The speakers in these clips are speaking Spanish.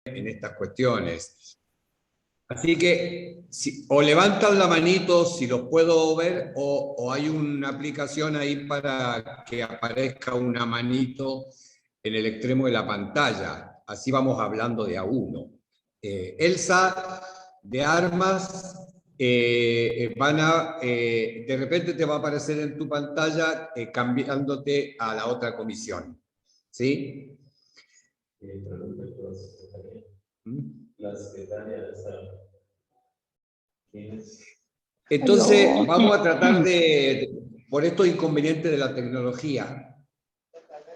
en estas cuestiones. Así que o levantan la manito si los puedo ver, o hay una aplicación ahí para que aparezca una manito en el extremo de la pantalla. Así vamos hablando de a uno. Elsa, de armas, de repente te va a aparecer en tu pantalla cambiándote a la otra comisión. ¿Sí? La secretaria de esa... Entonces, vamos a tratar por estos inconvenientes de la tecnología,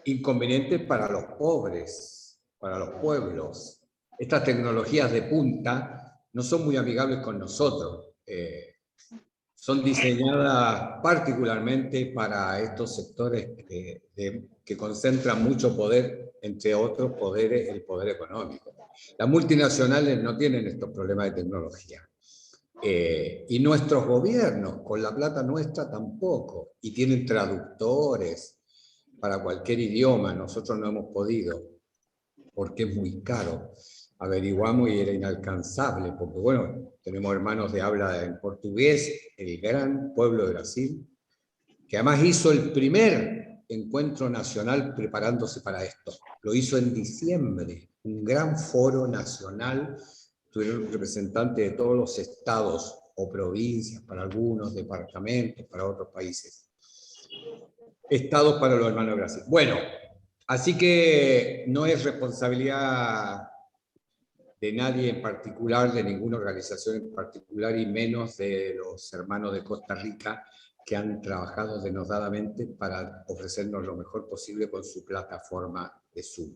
inconvenientes para los pobres, para los pueblos. Estas tecnologías de punta no son muy amigables con nosotros. Son diseñadas particularmente para estos sectores que concentran mucho poder, entre otros poderes, el poder económico. Las multinacionales no tienen estos problemas de tecnología. Y nuestros gobiernos, con la plata nuestra, tampoco. Y tienen traductores para cualquier idioma. Nosotros no hemos podido, porque es muy caro. Averiguamos y era inalcanzable, porque bueno, tenemos hermanos de habla en portugués, el gran pueblo de Brasil, que además hizo el primer encuentro nacional preparándose para esto. Lo hizo en diciembre, un gran foro nacional. Tuvieron representantes de todos los estados o provincias, para algunos departamentos, para otros países. Estados para los hermanos de Brasil. Bueno, así que no es responsabilidad de nadie en particular, de ninguna organización en particular, y menos de los hermanos de Costa Rica, que han trabajado denodadamente para ofrecernos lo mejor posible con su plataforma de Zoom.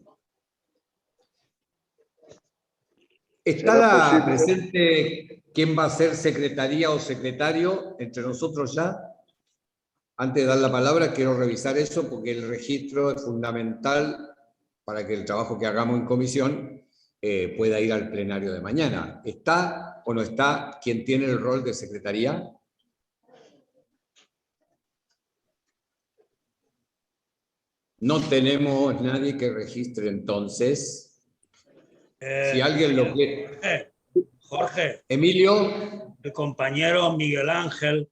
¿Está presente quién va a ser secretaría o secretario entre nosotros ya? Antes de dar la palabra, quiero revisar eso porque el registro es fundamental para que el trabajo que hagamos en comisión pueda ir al plenario de mañana. ¿Está o no está quien tiene el rol de secretaría? No tenemos nadie que registre entonces. Si alguien lo quiere... Jorge. Emilio. El compañero Miguel Ángel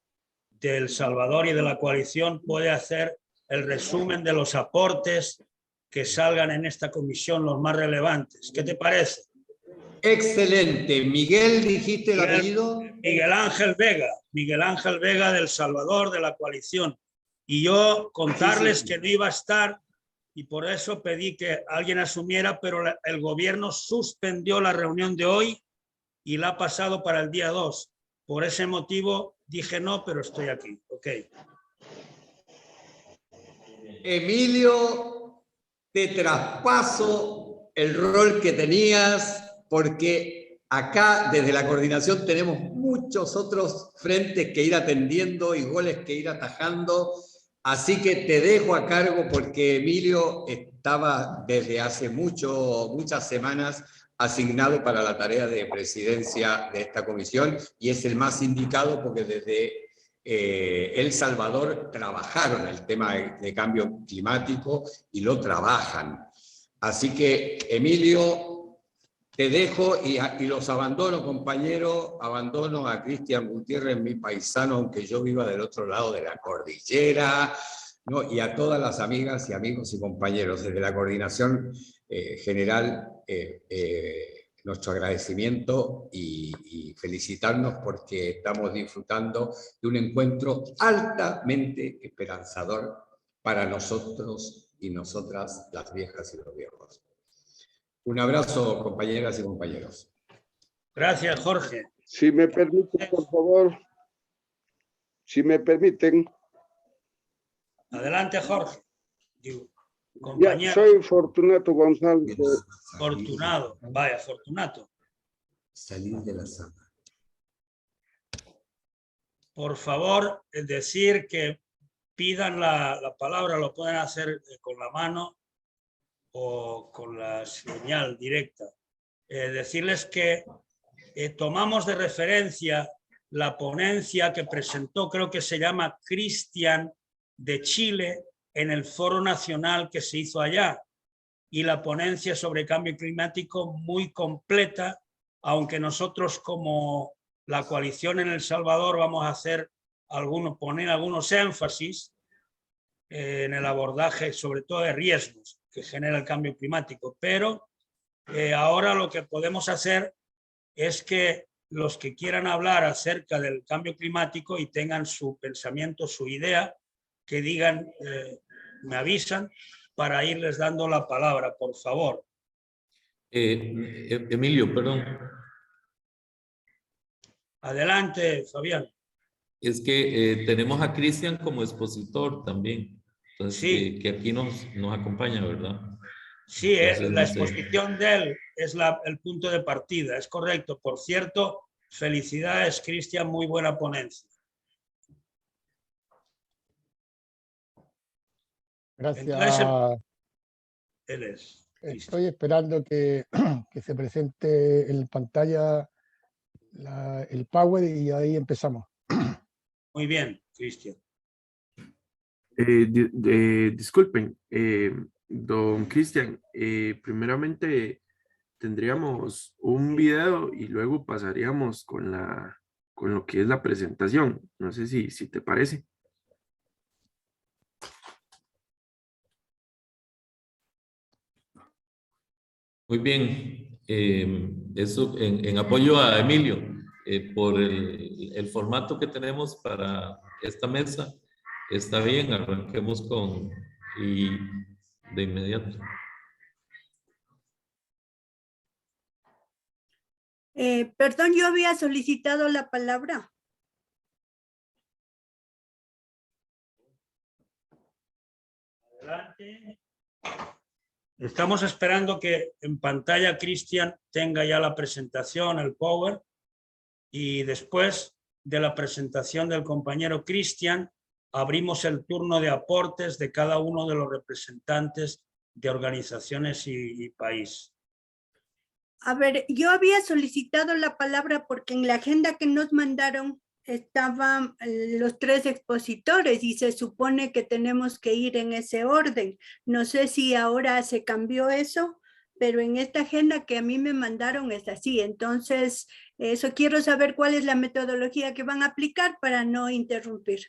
de El Salvador y de la coalición puede hacer el resumen de los aportes que salgan en esta comisión, los más relevantes. ¿Qué te parece? Excelente. Miguel, ¿dijiste el apellido? Miguel Ángel Vega del Salvador, de la coalición. Y yo contarles que no iba a estar y por eso pedí que alguien asumiera, pero el gobierno suspendió la reunión de hoy y la ha pasado para el día 2. Por ese motivo dije no, pero estoy aquí. Ok. Emilio, te traspaso el rol que tenías, porque acá desde la coordinación tenemos muchos otros frentes que ir atendiendo y goles que ir atajando, así que te dejo a cargo porque Emilio estaba desde hace muchas semanas asignado para la tarea de presidencia de esta comisión y es el más indicado porque desde El Salvador trabajaron el tema de cambio climático y lo trabajan. Así que, Emilio, te dejo y los abandono, compañero, abandono a Cristian Gutiérrez, mi paisano, aunque yo viva del otro lado de la cordillera, ¿no? Y a todas las amigas y amigos y compañeros desde la coordinación general, nuestro agradecimiento y felicitarnos porque estamos disfrutando de un encuentro altamente esperanzador para nosotros y nosotras, las viejas y los viejos. Un abrazo, compañeras y compañeros. Gracias, Jorge. Si me permiten, por favor. Si me permiten. Adelante, Jorge. Ya, soy Fortunato González. Fortunato, vaya, Fortunato. Salir de la sala. Por favor, decir que pidan la palabra, lo pueden hacer con la mano o con la señal directa. Decirles que tomamos de referencia la ponencia que presentó, creo que se llama Cristian de Chile, en el Foro Nacional que se hizo allá. y la ponencia sobre cambio climático muy completa, aunque nosotros como la coalición en El Salvador vamos a hacer poner algunos énfasis en el abordaje sobre todo de riesgos que genera el cambio climático, pero ahora lo que podemos hacer es que los que quieran hablar acerca del cambio climático y tengan su pensamiento, su idea, que digan, me avisan para irles dando la palabra, por favor. Emilio, perdón. Adelante, Fabián. Es que tenemos a Cristian como expositor también. Entonces, Sí. que aquí nos acompaña, ¿verdad? Sí, Entonces, la no sé. exposición de él es el punto de partida, es correcto. Por cierto, felicidades, Cristian, muy buena ponencia. Gracias. Entonces, él es. Estoy esperando que, que se presente en pantalla el Power y ahí empezamos. Muy bien, Cristian. Disculpen, don Cristian, primeramente tendríamos un video y luego pasaríamos con lo que es la presentación. No sé si te parece. Muy bien. Eso en apoyo a Emilio, por el formato que tenemos para esta mesa, está bien, arranquemos y de inmediato. Perdón, yo había solicitado la palabra. Adelante. Estamos esperando que en pantalla Cristian tenga ya la presentación, el Power, y después de la presentación del compañero Cristian, abrimos el turno de aportes de cada uno de los representantes de organizaciones y país. A ver, yo había solicitado la palabra porque en la agenda que nos mandaron estaban los 3 expositores y se supone que tenemos que ir en ese orden. No sé si ahora se cambió eso, pero en esta agenda que a mí me mandaron es así. Entonces, eso quiero saber cuál es la metodología que van a aplicar para no interrumpir.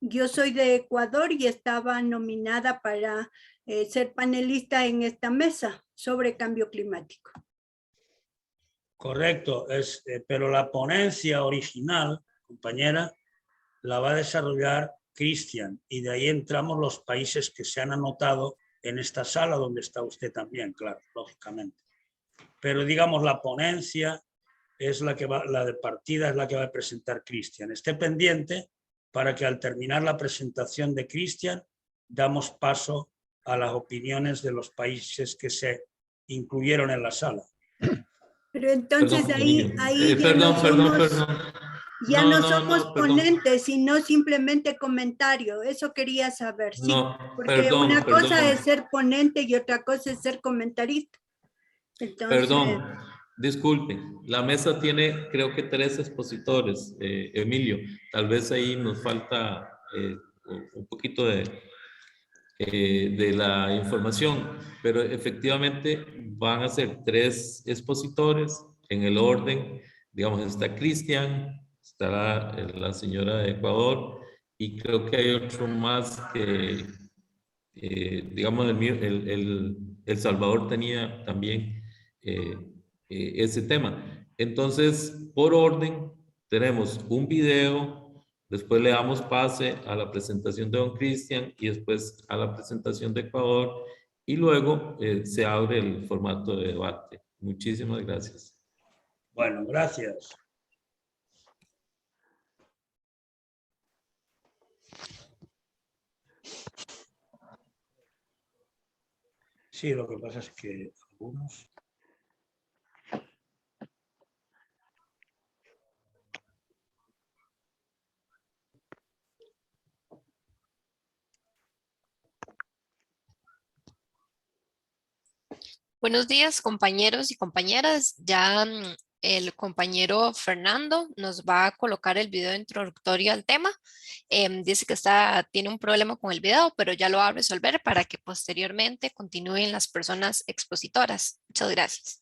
Yo soy de Ecuador y estaba nominada para ser panelista en esta mesa sobre cambio climático. Correcto, pero la ponencia original, compañera, la va a desarrollar Cristian y de ahí entramos los países que se han anotado en esta sala donde está usted también, claro, lógicamente. Pero digamos la ponencia es la de partida es la que va a presentar Cristian. Esté pendiente para que al terminar la presentación de Cristian damos paso a las opiniones de los países que se incluyeron en la sala. Pero entonces Perdón, ahí ya perdón, ya No, no no, somos no, perdón. ponentes, sino simplemente comentario. Eso quería saber, sí. No, Porque perdón, una cosa perdón. es ser ponente y otra cosa es ser comentarista. Entonces, Perdón, disculpen. La mesa tiene, creo que 3 expositores, Emilio. Tal vez ahí nos falta un poquito de la información, pero efectivamente van a ser 3 expositores en el orden. Digamos, está Cristian, estará la señora de Ecuador y creo que hay otro más que, digamos, el Salvador tenía también ese tema. Entonces, por orden, tenemos un video, después le damos pase a la presentación de don Cristian y después a la presentación de Ecuador y luego se abre el formato de debate. Muchísimas gracias. Bueno, gracias. Sí, lo que pasa es que algunos... Buenos días, compañeros y compañeras. Ya el compañero Fernando nos va a colocar el video introductorio al tema. Dice que tiene un problema con el video, pero ya lo va a resolver para que posteriormente continúen las personas expositoras. Muchas gracias.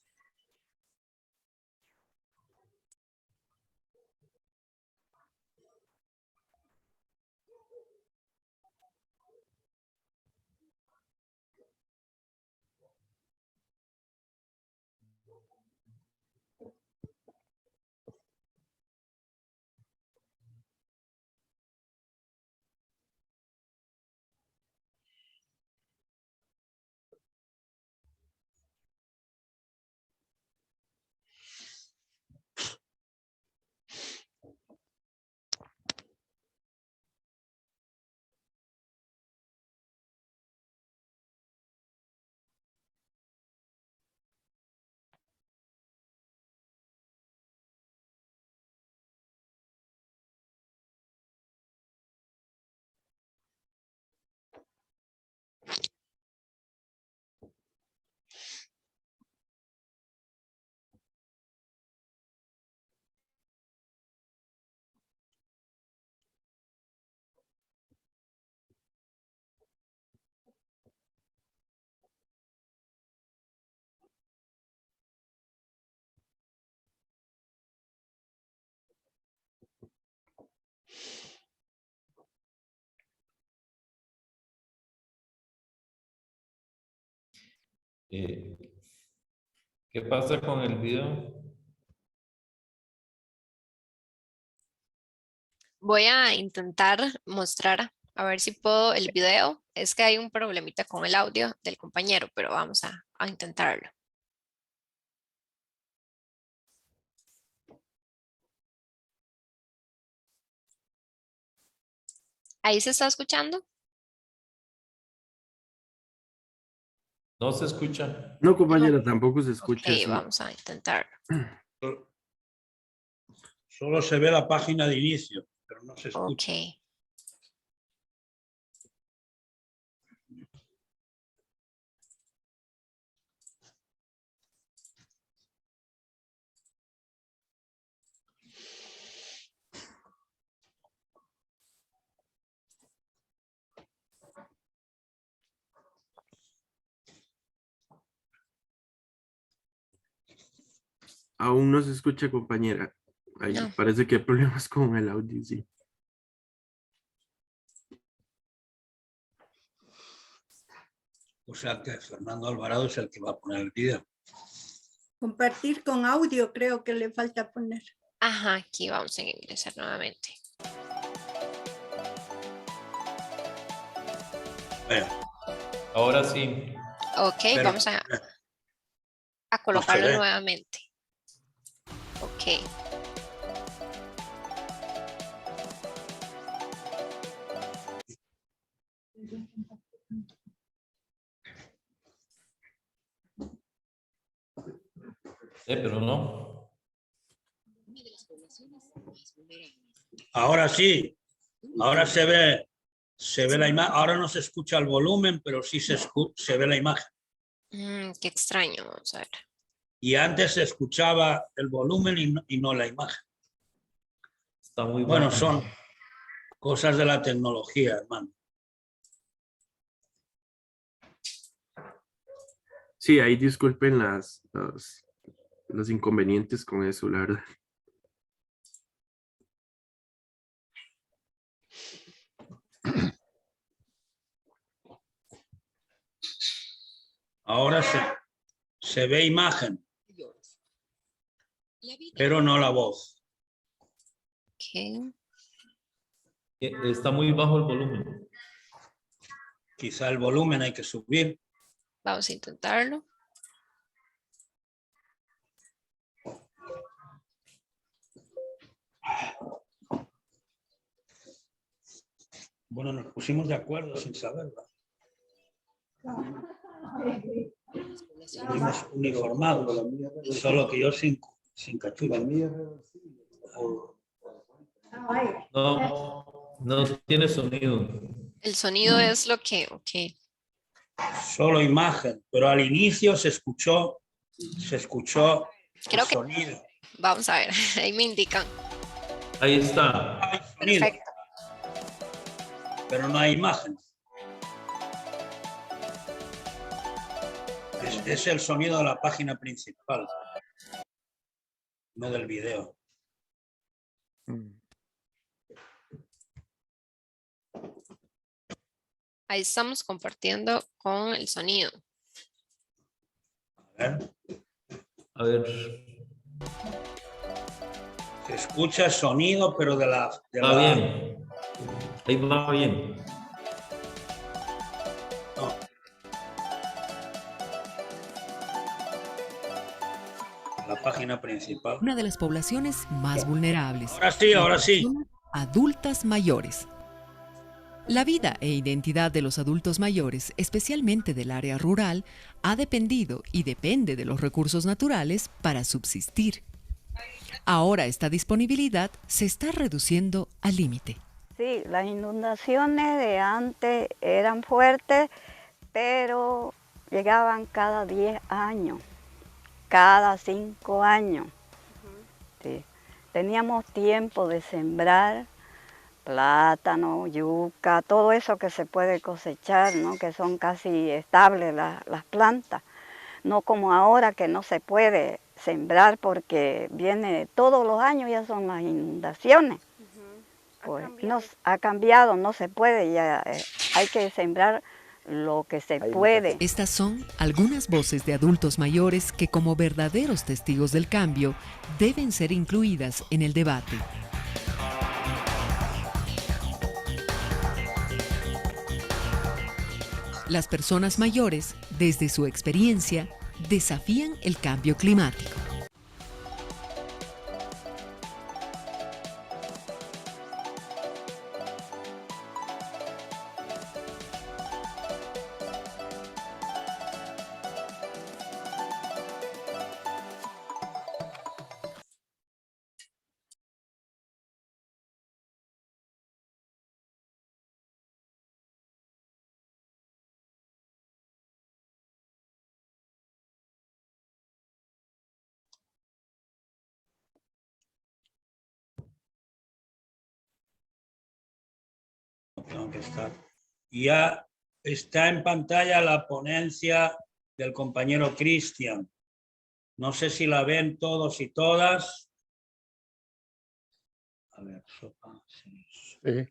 ¿Qué pasa con el video? Voy a intentar mostrar, a ver si puedo el video. Es que hay un problemita con el audio del compañero, pero vamos a intentarlo. ¿Ahí se está escuchando? No se escucha. No, compañera, tampoco se escucha. Ok, eso. vamos a intentarlo. Solo se ve la página de inicio, pero no se escucha. Ok. Aún no se escucha, compañera. Ahí No. parece que hay problemas con el audio, sí. O sea que Fernando Alvarado es el que va a poner el video. Compartir con audio creo que le falta poner. Ajá, aquí vamos a ingresar nuevamente. Ahora sí. Ok, Pero- vamos a colocarlo ve. nuevamente. Ok. Pero no. Ahora sí, ahora se ve la imagen. Ahora no se escucha el volumen, pero sí se ve la imagen. Qué extraño, vamos a ver. Y antes se escuchaba el volumen y no la imagen. Está muy Bueno, bajo. son cosas de la tecnología, hermano. Sí, ahí disculpen los inconvenientes con eso, la verdad. Ahora se ve imagen, pero no la voz. Ok. Está muy bajo el volumen. Quizá el volumen hay que subir. Vamos a intentarlo. Bueno, nos pusimos de acuerdo sin saberlo. Estuvimos uniformados, solo que yo sin cachucha. No tiene sonido. El sonido es lo que, ok. Solo imagen, pero al inicio se escuchó Creo el que sonido. Vamos a ver, ahí me indican. Ahí está. Hay sonido, Perfecto. pero no hay imagen. Es el sonido de la página principal, no del video. Ahí estamos compartiendo con el sonido. A ver, A ver. se escucha sonido, pero de la... Va bien. Ahí va bien. No. La página principal. Una de las poblaciones más vulnerables. Ahora sí, ahora sí. Personas adultas mayores. La vida e identidad de los adultos mayores, especialmente del área rural, ha dependido y depende de los recursos naturales para subsistir. Ahora esta disponibilidad se está reduciendo al límite. Sí, las inundaciones de antes eran fuertes, pero llegaban cada 10 años, cada 5 años. Sí. Teníamos tiempo de sembrar plátano, yuca, todo eso que se puede cosechar, ¿no? Que son casi estables las plantas. No como ahora que no se puede sembrar porque viene todos los años, ya son las inundaciones. Pues ha cambiado, no se puede, ya hay que sembrar lo que se puede. Estas son algunas voces de adultos mayores que, como verdaderos testigos del cambio, deben ser incluidas en el debate. Las personas mayores, desde su experiencia, desafían el cambio climático. Tengo que estar. Ya está en pantalla la ponencia del compañero Cristian. No sé si la ven todos y todas. A ver, sopa. Sí. Sí.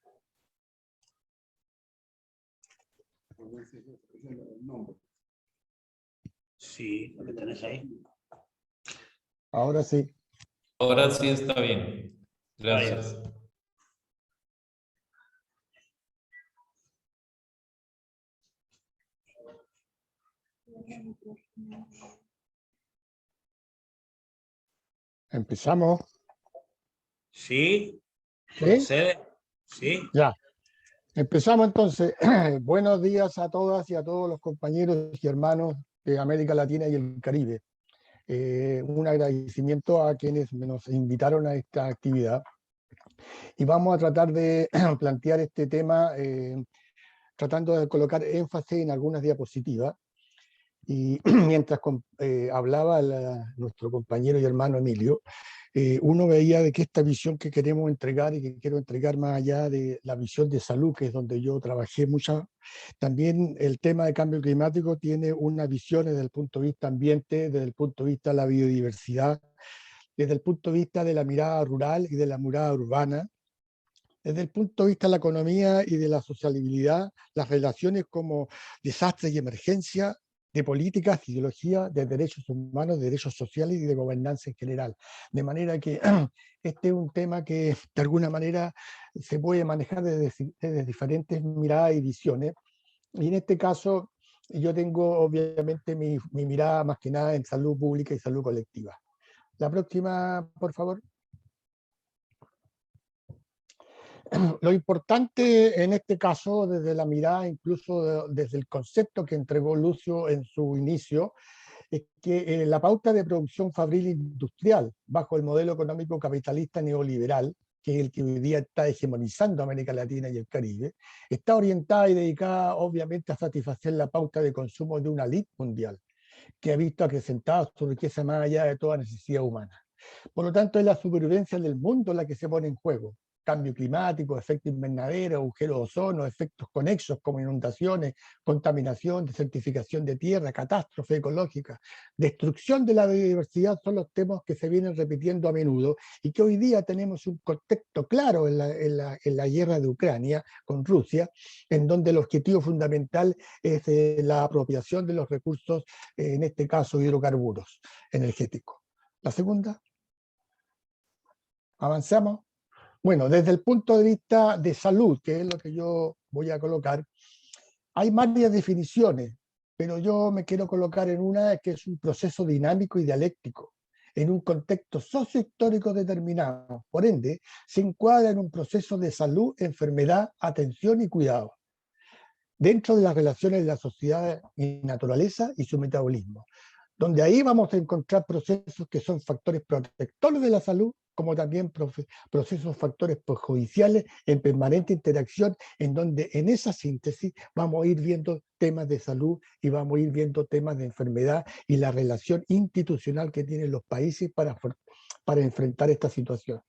Sí, lo que tenés ahí. Ahora sí. Ahora sí está bien. Gracias. Empezamos. Sí. ¿Sí? Procede. Sí. Ya. Empezamos entonces. Buenos días a todas y a todos los compañeros y hermanos de América Latina y el Caribe. Un agradecimiento a quienes nos invitaron a esta actividad. Y vamos a tratar de plantear este tema tratando de colocar énfasis en algunas diapositivas. Y mientras hablaba nuestro compañero y hermano Emilio, uno veía de que esta visión que queremos entregar y que quiero entregar más allá de la visión de salud, que es donde yo trabajé mucho, también el tema de cambio climático tiene una visión desde el punto de vista ambiente, desde el punto de vista de la biodiversidad, desde el punto de vista de la mirada rural y de la mirada urbana, desde el punto de vista de la economía y de la sociabilidad, las relaciones como desastres y emergencia, de políticas, ideología, de derechos humanos, de derechos sociales y de gobernanza en general. De manera que este es un tema que de alguna manera se puede manejar desde diferentes miradas y visiones. Y en este caso yo tengo obviamente mi mirada más que nada en salud pública y salud colectiva. La próxima, por favor. Lo importante en este caso, desde la mirada, incluso desde el concepto que entregó Lucio en su inicio, es que la pauta de producción fabril industrial, bajo el modelo económico capitalista neoliberal, que es el que hoy día está hegemonizando América Latina y el Caribe, está orientada y dedicada obviamente a satisfacer la pauta de consumo de una élite mundial, que ha visto acrecentada su riqueza más allá de toda necesidad humana. Por lo tanto, es la supervivencia del mundo la que se pone en juego. Cambio climático, efecto invernadero, agujero de ozono, efectos conexos como inundaciones, contaminación, desertificación de tierra, catástrofe ecológica, destrucción de la biodiversidad son los temas que se vienen repitiendo a menudo y que hoy día tenemos un contexto claro en la guerra de Ucrania con Rusia, en donde el objetivo fundamental es la apropiación de los recursos, en este caso hidrocarburos energéticos. La segunda. Avanzamos. Bueno, desde el punto de vista de salud, que es lo que yo voy a colocar, hay varias definiciones, pero yo me quiero colocar en una que es un proceso dinámico y dialéctico, en un contexto sociohistórico determinado. Por ende, se encuadra en un proceso de salud, enfermedad, atención y cuidado, dentro de las relaciones de la sociedad y naturaleza y su metabolismo, donde ahí vamos a encontrar procesos que son factores protectores de la salud, como también procesos, factores perjudiciales en permanente interacción, en donde en esa síntesis vamos a ir viendo temas de salud y vamos a ir viendo temas de enfermedad y la relación institucional que tienen los países para enfrentar esta situación.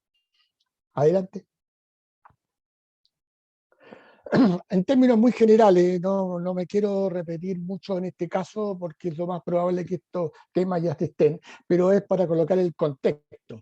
Adelante. En términos muy generales, no me quiero repetir mucho en este caso porque es lo más probable que estos temas ya se estén, pero es para colocar el contexto.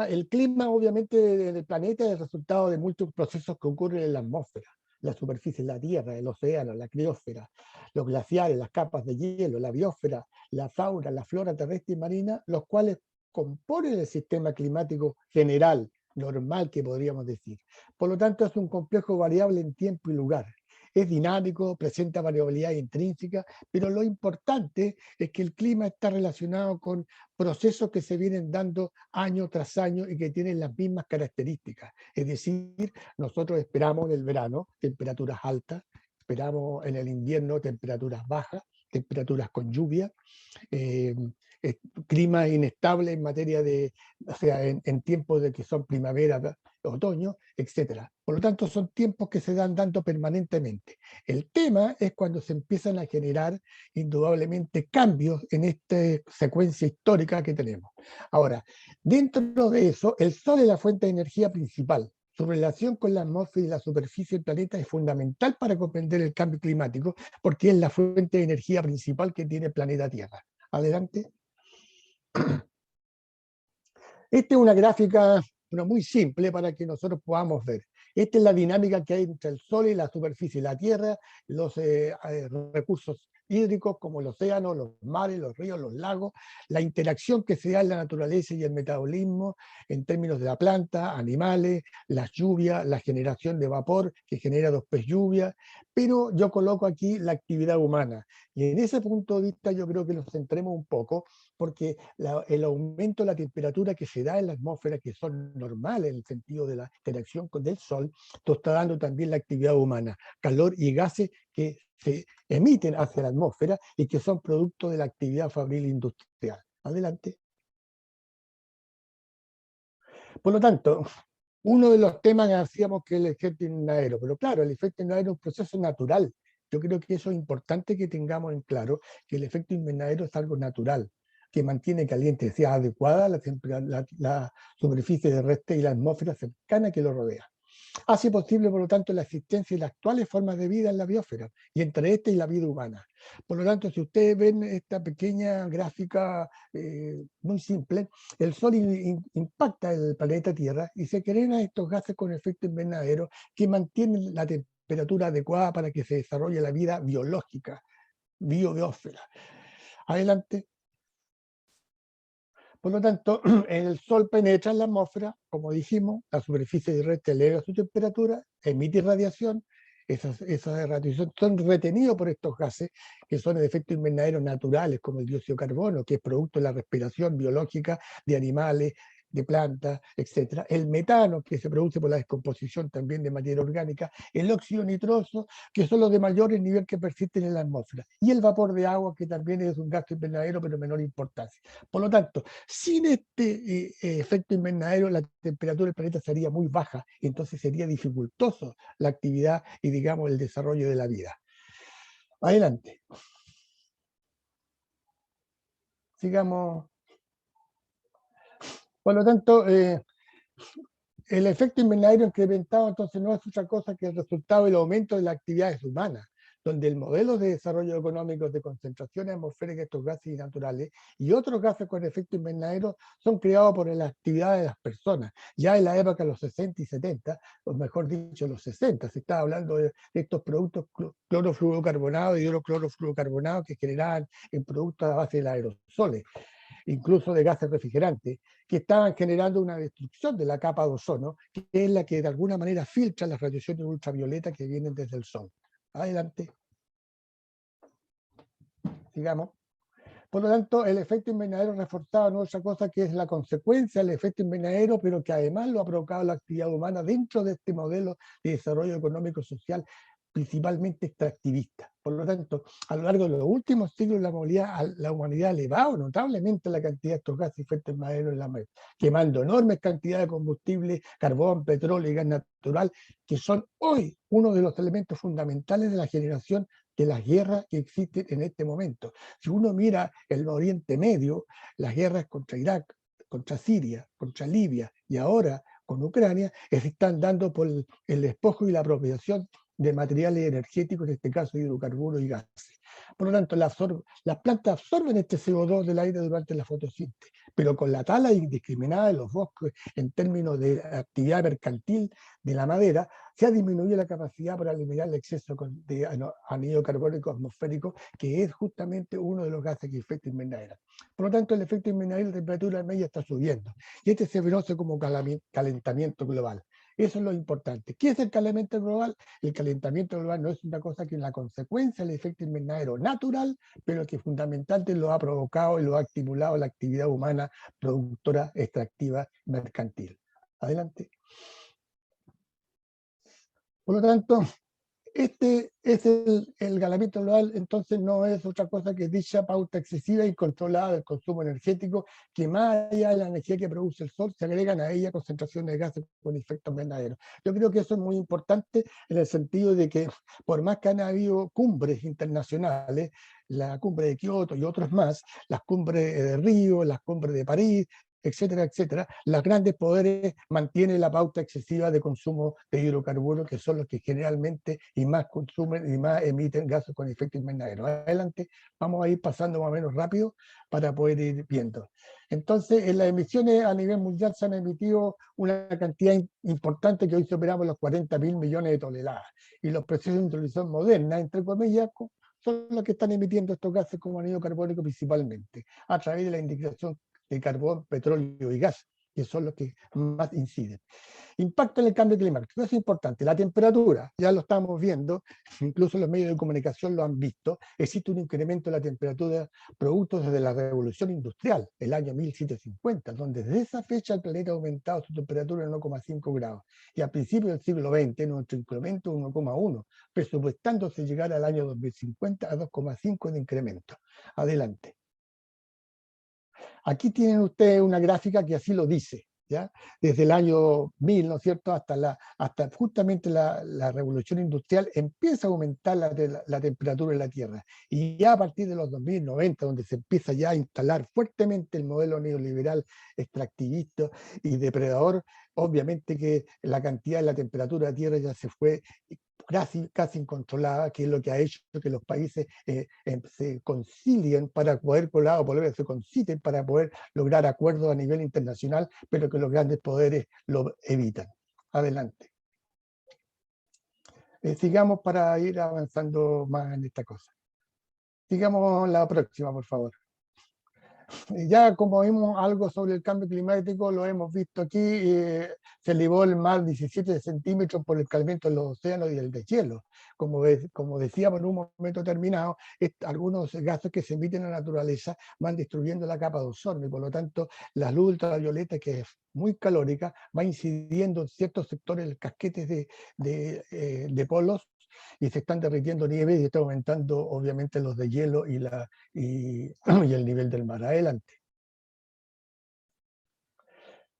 El clima obviamente del planeta es el resultado de múltiples procesos que ocurren en la atmósfera, la superficie de la Tierra, el océano, la criósfera, los glaciares, las capas de hielo, la biosfera, la fauna, la flora terrestre y marina, los cuales componen el sistema climático general, normal que podríamos decir. Por lo tanto, es un complejo variable en tiempo y lugar. Es dinámico, presenta variabilidad intrínseca, pero lo importante es que el clima está relacionado con procesos que se vienen dando año tras año y que tienen las mismas características. Es decir, nosotros esperamos en el verano temperaturas altas, esperamos en el invierno temperaturas bajas, temperaturas con lluvia, clima inestable en materia de, o sea, en tiempos de que son primavera, otoño, etc. Por lo tanto, son tiempos que se dan dando permanentemente. El tema es cuando se empiezan a generar indudablemente cambios en esta secuencia histórica que tenemos. Ahora, dentro de eso, el Sol es la fuente de energía principal. Su relación con la atmósfera y la superficie del planeta es fundamental para comprender el cambio climático, porque es la fuente de energía principal que tiene el planeta Tierra. Adelante. Esta es una gráfica muy simple para que nosotros podamos ver. Esta es la dinámica que hay entre el Sol y la superficie de la Tierra, los recursos hídricos como el océano, los mares, los ríos, los lagos, la interacción que se da en la naturaleza y el metabolismo en términos de la planta, animales, las lluvias, la generación de vapor que genera después lluvia, pero yo coloco aquí la actividad humana. Y en ese punto de vista yo creo que nos centremos un poco, porque el aumento de la temperatura que se da en la atmósfera, que son normales en el sentido de la interacción con el Sol, esto está dando también la actividad humana, calor y gases que se emiten hacia la atmósfera y que son producto de la actividad fabril industrial. Adelante. Por lo tanto, uno de los temas que hacíamos que el efecto invernadero, pero claro, el efecto invernadero es un proceso natural. Yo creo que eso es importante que tengamos en claro, que el efecto invernadero es algo natural, que mantiene caliente, sea adecuada la superficie terrestre y la atmósfera cercana que lo rodea. Hace posible, por lo tanto, la existencia de las actuales formas de vida en la biosfera, y entre esta y la vida humana. Por lo tanto, si ustedes ven esta pequeña gráfica muy simple, el Sol impacta el planeta Tierra y se crean estos gases con efecto invernadero que mantienen la temperatura adecuada para que se desarrolle la vida biológica, biosfera. Adelante. Por lo tanto, el Sol penetra en la atmósfera, como dijimos, la superficie terrestre eleva su temperatura, emite radiación, esas radiaciones son retenidas por estos gases, que son de efecto invernadero naturales, como el dióxido de carbono, que es producto de la respiración biológica de animales, de plantas, etc. El metano, que se produce por la descomposición también de materia orgánica, el óxido nitroso, que son los de mayor nivel que persisten en la atmósfera, y el vapor de agua, que también es un gas invernadero, pero de menor importancia. Por lo tanto, sin este efecto invernadero, la temperatura del planeta sería muy baja, y entonces sería dificultoso la actividad y, digamos, el desarrollo de la vida. Adelante. Sigamos. Por lo tanto, el efecto invernadero incrementado entonces no es otra cosa que el resultado del aumento de las actividades humanas, donde el modelo de desarrollo económico de concentraciones atmosféricas de estos gases naturales y otros gases con efecto invernadero son creados por las actividades de las personas. Ya en la época de los 60 y 70, o mejor dicho, los 60, se estaba hablando de estos productos clorofluorocarbonados y hidroclorofluorocarbonados que generaban en productos a base de aerosoles, incluso de gases refrigerantes, que estaban generando una destrucción de la capa de ozono, que es la que de alguna manera filtra las radiaciones ultravioletas que vienen desde el sol. Adelante. Sigamos. Por lo tanto, el efecto invernadero reforzado no es otra cosa que es la consecuencia del efecto invernadero, pero que además lo ha provocado la actividad humana dentro de este modelo de desarrollo económico social, principalmente extractivista. Por lo tanto, a lo largo de los últimos siglos la humanidad ha elevado notablemente la cantidad de estos gases de efecto invernadero en la mar, quemando enormes cantidades de combustible, carbón, petróleo y gas natural, que son hoy uno de los elementos fundamentales de la generación de las guerras que existen en este momento. Si uno mira el Oriente Medio, las guerras contra Irak, contra Siria, contra Libia y ahora con Ucrania, se están dando por el despojo y la apropiación de materiales energéticos, en este caso hidrocarburos y gases. Por lo tanto, las plantas absorben este CO2 del aire durante la fotosíntesis, pero con la tala indiscriminada de los bosques en términos de actividad mercantil de la madera, se ha disminuido la capacidad para eliminar el exceso de anhídrido carbónico atmosférico, que es justamente uno de los gases que efecto invernadero. Por lo tanto, el efecto invernadero, la temperatura media está subiendo, y este se conoce como calentamiento global. Eso es lo importante. ¿Qué es el calentamiento global? El calentamiento global no es una cosa que es la consecuencia del efecto invernadero natural, pero que fundamentalmente lo ha provocado y lo ha estimulado la actividad humana productora, extractiva, mercantil. Adelante. Por lo tanto, este es el calentamiento global, entonces no es otra cosa que dicha pauta excesiva y controlada del consumo energético, que más allá de la energía que produce el sol, se agregan a ella concentraciones de gases con efecto invernadero. Yo creo que eso es muy importante en el sentido de que, por más que han habido cumbres internacionales, la cumbre de Kioto y otras más, las cumbres de Río, las cumbres de París, etcétera, etcétera, los grandes poderes mantienen la pauta excesiva de consumo de hidrocarburos, que son los que generalmente y más consumen y más emiten gases con efecto invernadero. Adelante, vamos a ir pasando más o menos rápido para poder ir viendo. Entonces, en las emisiones a nivel mundial se han emitido una cantidad importante que hoy superamos los 40.000 millones de toneladas. Y los procesos de introducción moderna, entre comillas, son los que están emitiendo estos gases como anhídrido carbónico principalmente, a través de la indicación de carbón, petróleo y gas, que son los que más inciden. Impacto en el cambio climático, es importante. La temperatura, ya lo estamos viendo, incluso los medios de comunicación lo han visto, existe un incremento de la temperatura producto desde la revolución industrial, el año 1750, donde desde esa fecha el planeta ha aumentado su temperatura en 1,5 grados. Y a principios del siglo XX, nuestro incremento es 1,1, presupuestándose llegar al año 2050 a 2,5 de incremento. Adelante. Aquí tienen ustedes una gráfica que así lo dice, ¿ya? Desde el año 1000, ¿no es cierto?, hasta justamente la revolución industrial empieza a aumentar la temperatura en la Tierra. Y ya a partir de los 2090, donde se empieza ya a instalar fuertemente el modelo neoliberal extractivista y depredador, obviamente que la cantidad de la temperatura de la Tierra ya se fue casi incontrolada, que es lo que ha hecho que los países se concilien para poder se conciten para poder lograr acuerdos a nivel internacional, pero que los grandes poderes lo evitan. Adelante. Sigamos para ir avanzando más en esta cosa. Sigamos la próxima, por favor. Ya como vimos algo sobre el cambio climático, lo hemos visto aquí, se elevó el mar 17 centímetros por el calentamiento de los océanos y el deshielo. Como decíamos en un momento determinado, algunos gases que se emiten en la naturaleza van destruyendo la capa de ozono y por lo tanto la luz ultravioleta, que es muy calórica, va incidiendo en ciertos sectores, casquetes de polos, y se están derritiendo nieves y está aumentando obviamente los deshielo y el nivel del mar. Adelante.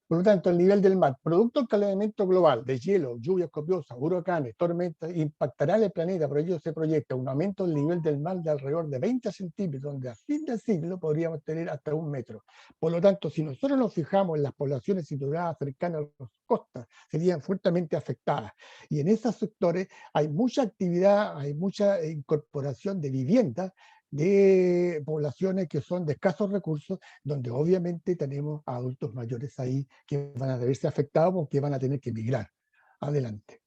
Por lo tanto, el nivel del mar, producto del calentamiento global, de hielo, lluvias copiosas, huracanes, tormentas, impactará el planeta. Por ello se proyecta un aumento del nivel del mar de alrededor de 20 centímetros, donde a fin de siglo podríamos tener hasta 1 metro. Por lo tanto, si nosotros nos fijamos en las poblaciones situadas cercanas a las costas, serían fuertemente afectadas. Y en esos sectores hay mucha actividad, hay mucha incorporación de viviendas, de poblaciones que son de escasos recursos, donde obviamente tenemos a adultos mayores ahí que van a verse afectados porque van a tener que emigrar. Adelante.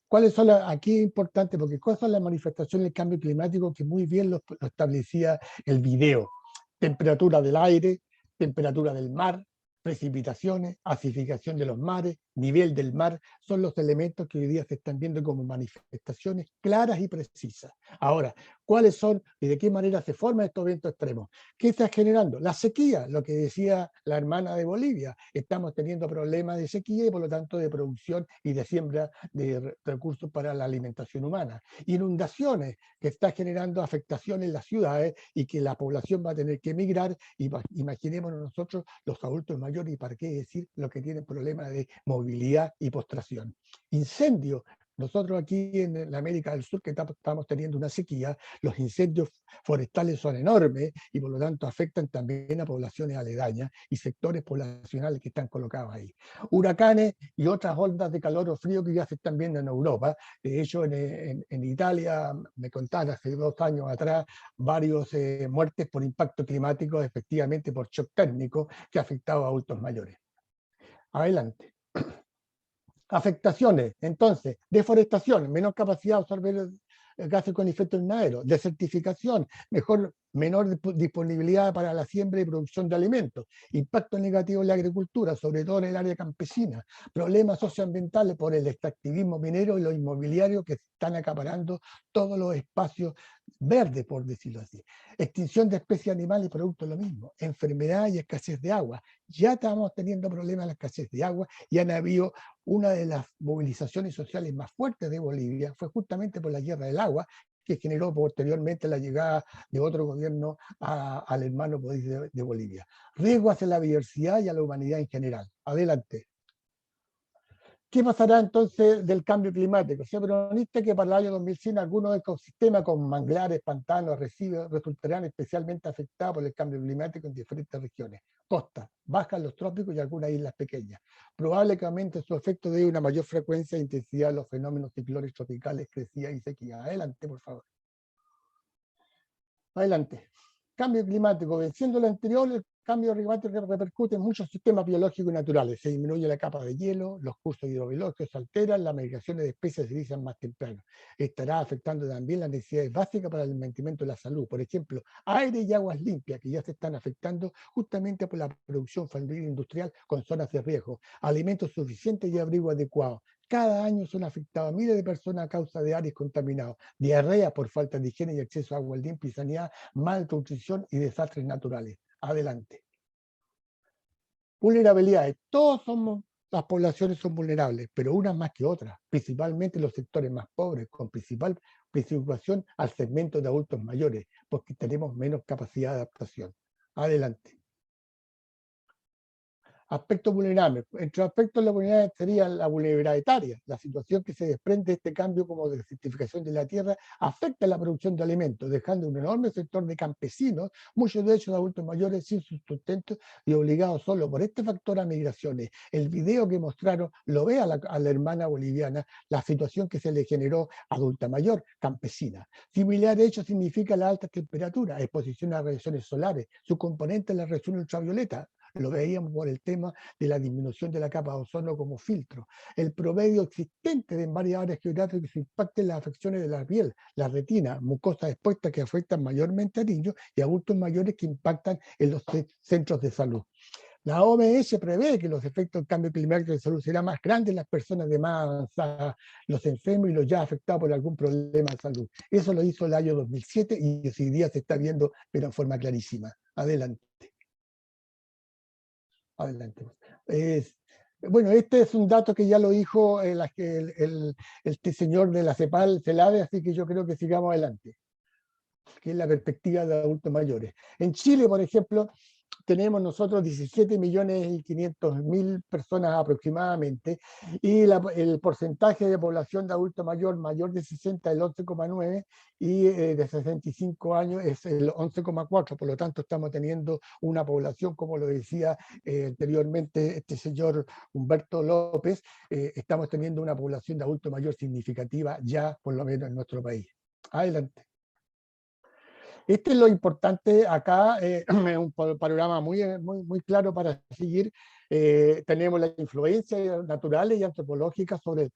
¿Cuáles son aquí es importante? Porque cuáles son las manifestaciones del cambio climático que muy bien lo establecía el video. Temperatura del aire, temperatura del mar, precipitaciones, acidificación de los mares, nivel del mar, son los elementos que hoy día se están viendo como manifestaciones claras y precisas. Ahora, ¿cuáles son y de qué manera se forman estos eventos extremos? ¿Qué está generando? La sequía, lo que decía la hermana de Bolivia. Estamos teniendo problemas de sequía y por lo tanto de producción y de siembra de recursos para la alimentación humana. Inundaciones, que está generando afectaciones en las ciudades y que la población va a tener que emigrar. Imaginémonos nosotros los adultos mayores y para qué decir los que tienen problemas de movilidad y postración. Incendios. Nosotros aquí en la América del Sur, que estamos teniendo una sequía, los incendios forestales son enormes y por lo tanto afectan también a poblaciones aledañas y sectores poblacionales que están colocados ahí. Huracanes y otras ondas de calor o frío que ya se están viendo en Europa. De hecho, en Italia, me contaron hace 2 años atrás, varios muertes por impacto climático, efectivamente por shock térmico, que ha afectado a adultos mayores. Adelante. Afectaciones, entonces, deforestación, menor capacidad de absorber gases con efecto invernadero, desertificación, menor disponibilidad para la siembra y producción de alimentos, impacto negativo en la agricultura, sobre todo en el área campesina, problemas socioambientales por el extractivismo minero y los inmobiliarios que están acaparando todos los espacios verdes, por decirlo así. Extinción de especies animales y productos lo mismo, enfermedad y escasez de agua. Ya estamos teniendo problemas de la escasez de agua y han habido una de las movilizaciones sociales más fuertes de Bolivia, fue justamente por la guerra del agua, que generó posteriormente la llegada de otro gobierno al hermano país de Bolivia. Riesgo hacia la biodiversidad y a la humanidad en general. Adelante. ¿Qué pasará entonces del cambio climático? Se pronostica que para el año 2100 algunos ecosistemas como manglares, pantanos, arrecifes resultarán especialmente afectados por el cambio climático en diferentes regiones. Costas, bajas, los trópicos y algunas islas pequeñas. Probable que aumente su efecto de una mayor frecuencia e intensidad de los fenómenos ciclones tropicales, crecida y sequía. Adelante, por favor. Adelante. Cambio climático. Venciendo lo anterior, el cambio climático repercute en muchos sistemas biológicos y naturales. Se disminuye la capa de hielo, los cursos hidrobiológicos se alteran, las migraciones de especies se inician más temprano. Estará afectando también las necesidades básicas para el mantenimiento de la salud. Por ejemplo, aire y aguas limpias, que ya se están afectando justamente por la producción familiar industrial con zonas de riesgo. Alimentos suficientes y abrigo adecuado. Cada año son afectados miles de personas a causa de aires contaminados, diarrea por falta de higiene y acceso a agua limpia y sanidad, malnutrición y desastres naturales. Adelante. Vulnerabilidades. Las poblaciones son vulnerables, pero unas más que otras, principalmente los sectores más pobres, con principal preocupación al segmento de adultos mayores, porque tenemos menos capacidad de adaptación. Adelante. Aspectos vulnerables. Entre los aspectos de la vulnerabilidad sería la vulnerabilidad etaria. La situación que se desprende de este cambio como desertificación de la tierra afecta la producción de alimentos, dejando un enorme sector de campesinos, muchos de ellos adultos mayores sin sustento y obligados solo por este factor a migraciones. El video que mostraron lo ve a la hermana boliviana, la situación que se le generó adulta mayor, campesina. Similar hecho significa la alta temperatura, exposición a radiaciones solares, su componente es la radiación ultravioleta. Lo veíamos por el tema de la disminución de la capa de ozono como filtro. El promedio existente en varias áreas geográficas que impactan las afecciones de la piel, la retina, mucosas expuestas que afectan mayormente a niños y adultos mayores que impactan en los centros de salud. La OMS prevé que los efectos del cambio climático de salud serán más grandes en las personas de más avanzada, los enfermos y los ya afectados por algún problema de salud. Eso lo hizo el año 2007 y hoy día se está viendo pero en forma clarísima. Adelante. Adelante. Bueno, este es un dato que ya lo dijo este señor de la CEPAL, CELAVE, así que yo creo que sigamos adelante, que es la perspectiva de adultos mayores. En Chile, por ejemplo, tenemos nosotros 17.500.000 personas aproximadamente, y el porcentaje de población de adulto mayor de 60 es el 11,9, y de 65 años es el 11,4. Por lo tanto, estamos teniendo una población, como lo decía anteriormente este señor Humberto López, estamos teniendo una población de adulto mayor significativa ya, por lo menos en nuestro país. Adelante. Este es lo importante acá, es un panorama muy claro para seguir. Tenemos las influencias naturales y antropológicas sobre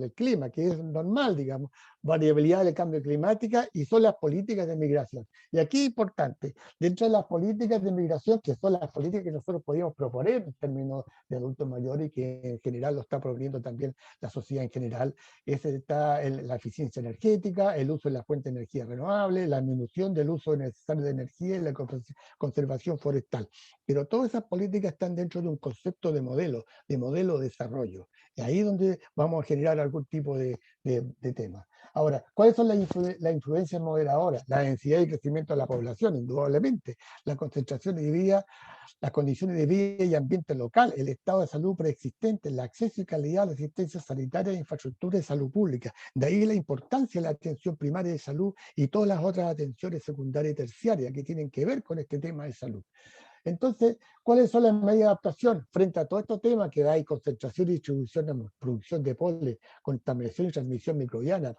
el clima, que es normal, digamos, variabilidad del cambio climático, y son las políticas de migración. Y aquí es importante, dentro de las políticas de migración, que son las políticas que nosotros podíamos proponer en términos de adultos mayores, y que en general lo está proponiendo también la sociedad en general, está la eficiencia energética, el uso de la fuente de energía renovable, la disminución del uso necesario de energía y la conservación forestal. Pero todas esas políticas están dentro de un concepto de modelo de desarrollo. Y ahí es donde vamos a generar algún tipo de tema. Ahora, ¿cuáles son las influencias moderadoras? La densidad y crecimiento de la población, indudablemente. La concentración de vida, las condiciones de vida y ambiente local, el estado de salud preexistente, el acceso y calidad a la asistencia sanitaria e infraestructura de salud pública. De ahí la importancia de la atención primaria de salud y todas las otras atenciones secundarias y terciarias que tienen que ver con este tema de salud. Entonces, ¿cuáles son las medidas de adaptación frente a todo estos temas que hay? Concentración y distribución, producción de polen, contaminación y transmisión microbiana,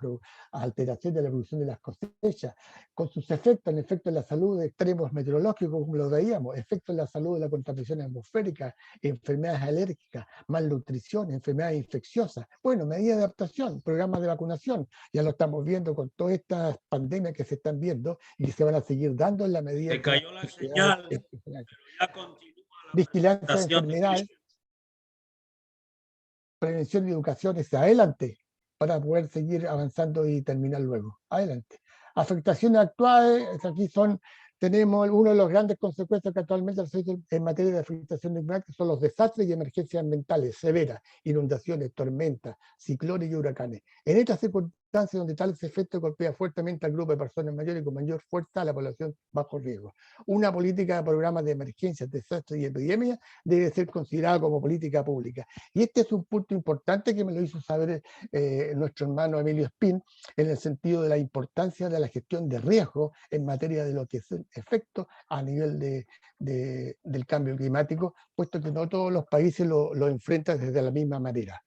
alteración de la producción de las cosechas, con sus efectos en la salud de extremos meteorológicos, como lo veíamos, efectos en la salud de la contaminación atmosférica, enfermedades alérgicas, malnutrición, enfermedades infecciosas. Bueno, medidas de adaptación, programas de vacunación, ya lo estamos viendo con todas estas pandemias que se están viendo y que se van a seguir dando en la medida Se cayó la señal. Ya continúa la vigilancia de presentación enfermedades, prevención y educación, es adelante, para poder seguir avanzando y terminar luego. Adelante. Afectaciones actuales, aquí tenemos una de las grandes consecuencias que actualmente en materia de afectación climática son los desastres y emergencias ambientales severas, inundaciones, tormentas, ciclones y huracanes. En estas circunstancias donde tales efectos golpean fuertemente al grupo de personas mayores y con mayor fuerza a la población bajo riesgo. Una política de programas de emergencias, desastres y epidemias debe ser considerada como política pública. Y este es un punto importante que me lo hizo saber nuestro hermano Emilio Espín, en el sentido de la importancia de la gestión de riesgo en materia de lo que es el efecto a nivel del cambio climático, puesto que no todos los países lo enfrentan desde la misma manera.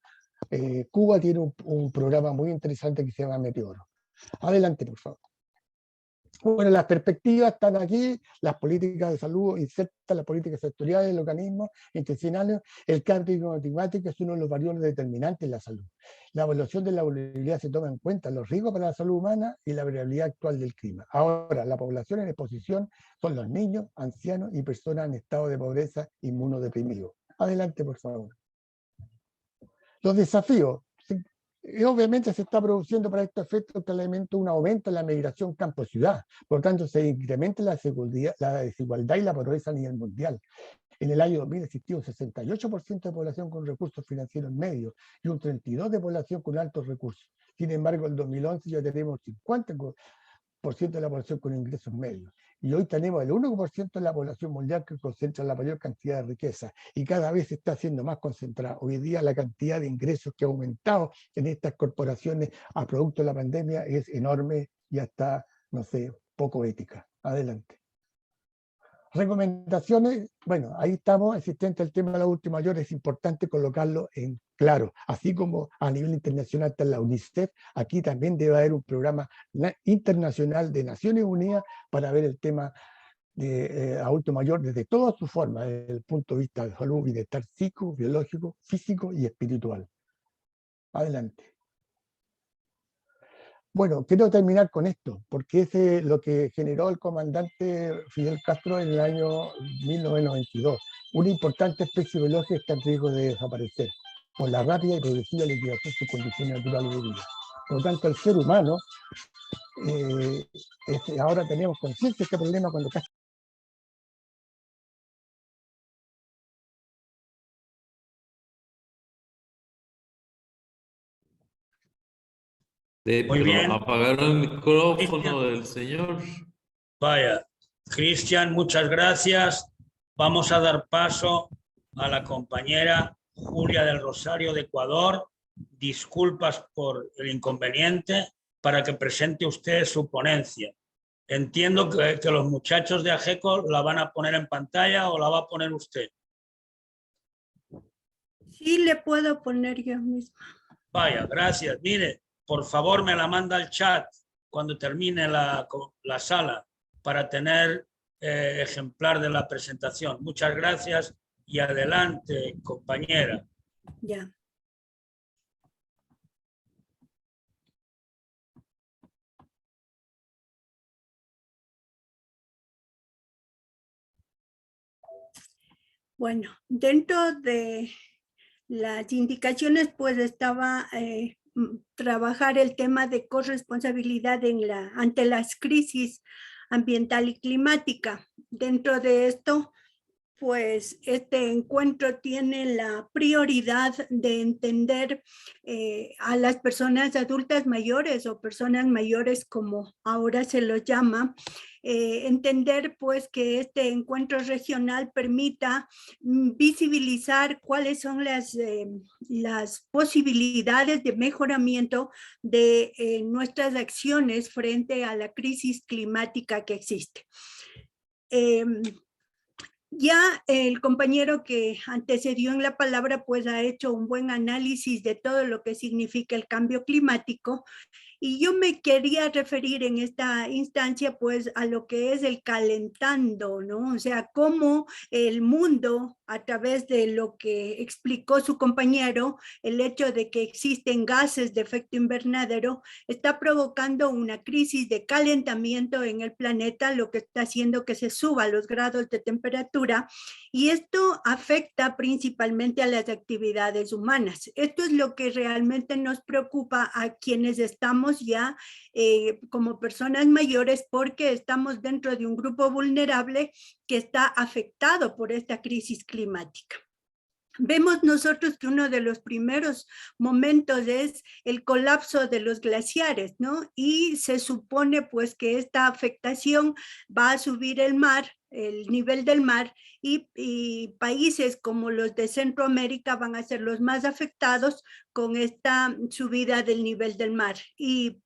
Cuba tiene un programa muy interesante que se llama Meteoro. Adelante, por favor. Bueno, las perspectivas están aquí, las políticas de salud insertan las políticas sectoriales del organismo institucionales. El cambio climático es uno de los variables determinantes en la salud. La evaluación de la vulnerabilidad se toma en cuenta los riesgos para la salud humana y la variabilidad actual del clima. Ahora, la población en exposición son los niños, ancianos y personas en estado de pobreza inmunodeprimido. Adelante, por favor. Los desafíos. Obviamente se está produciendo para estos efectos claramente un aumento en la migración campo-ciudad. Por lo tanto, se incrementa la desigualdad y la pobreza a nivel mundial. En el año 2000 existió un 68% de población con recursos financieros medios y un 32% de población con altos recursos. Sin embargo, en 2011 ya tenemos 50% de la población con ingresos medios. Y hoy tenemos el 1% de la población mundial que concentra la mayor cantidad de riqueza, y cada vez se está haciendo más concentrada. Hoy día la cantidad de ingresos que ha aumentado en estas corporaciones a producto de la pandemia es enorme y hasta, no sé, poco ética. Adelante. Recomendaciones, bueno, ahí estamos, existente el tema de adulto mayor, es importante colocarlo en claro, así como a nivel internacional está la UNICEF, aquí también debe haber un programa internacional de Naciones Unidas para ver el tema de adulto mayor desde todas sus formas, desde el punto de vista de salud, bienestar psico, biológico, físico y espiritual. Adelante. Bueno, quiero terminar con esto, porque es lo que generó el comandante Fidel Castro en el año 1992. Una importante especie biológica está en riesgo de desaparecer por la rápida y progresiva liquidación de sus condiciones naturales de vida. Por lo tanto, el ser humano, ahora tenemos conciencia de este problema cuando casi Muy bien. Apagaron el micrófono del señor. Vaya, Cristian, muchas gracias. vamos a dar paso a la compañera Julia del Rosario de Ecuador. Disculpas por el inconveniente, para que presente usted su ponencia. Entiendo que los muchachos de AGECO la van a poner en pantalla, o la va a poner usted. Sí, le puedo poner yo misma. Vaya, gracias. Mire, por favor me la manda al chat cuando termine la sala para tener ejemplar de la presentación. Muchas gracias y adelante, compañera. Ya. Bueno, dentro de las indicaciones, pues estaba trabajar el tema de corresponsabilidad ante las crisis ambiental y climática. Dentro de esto, pues este encuentro tiene la prioridad de entender a las personas adultas mayores o personas mayores, como ahora se los llama, entender pues que este encuentro regional permita visibilizar cuáles son las posibilidades de mejoramiento de nuestras acciones frente a la crisis climática que existe. Ya el compañero que antecedió en la palabra pues ha hecho un buen análisis de todo lo que significa el cambio climático, y yo me quería referir en esta instancia pues a lo que es el calentando, ¿no? O sea, cómo el mundo, a través de lo que explicó su compañero, el hecho de que existen gases de efecto invernadero, está provocando una crisis de calentamiento en el planeta, lo que está haciendo que se suba los grados de temperatura, y esto afecta principalmente a las actividades humanas. Esto es lo que realmente nos preocupa a quienes estamos ya como personas mayores, porque estamos dentro de un grupo vulnerable que está afectado por esta crisis climática. Vemos nosotros que uno de los primeros momentos es el colapso de los glaciares, ¿no? Y se supone pues que esta afectación va a subir el nivel del mar, y países como los de Centroamérica van a ser los más afectados con esta subida del nivel del mar. Y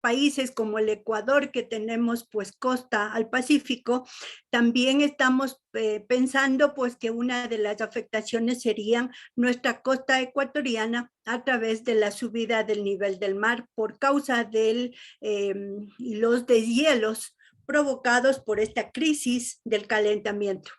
países como el Ecuador, que tenemos pues costa al Pacífico, también estamos pensando pues que una de las afectaciones serían nuestra costa ecuatoriana a través de la subida del nivel del mar por causa de los deshielos provocados por esta crisis del calentamiento.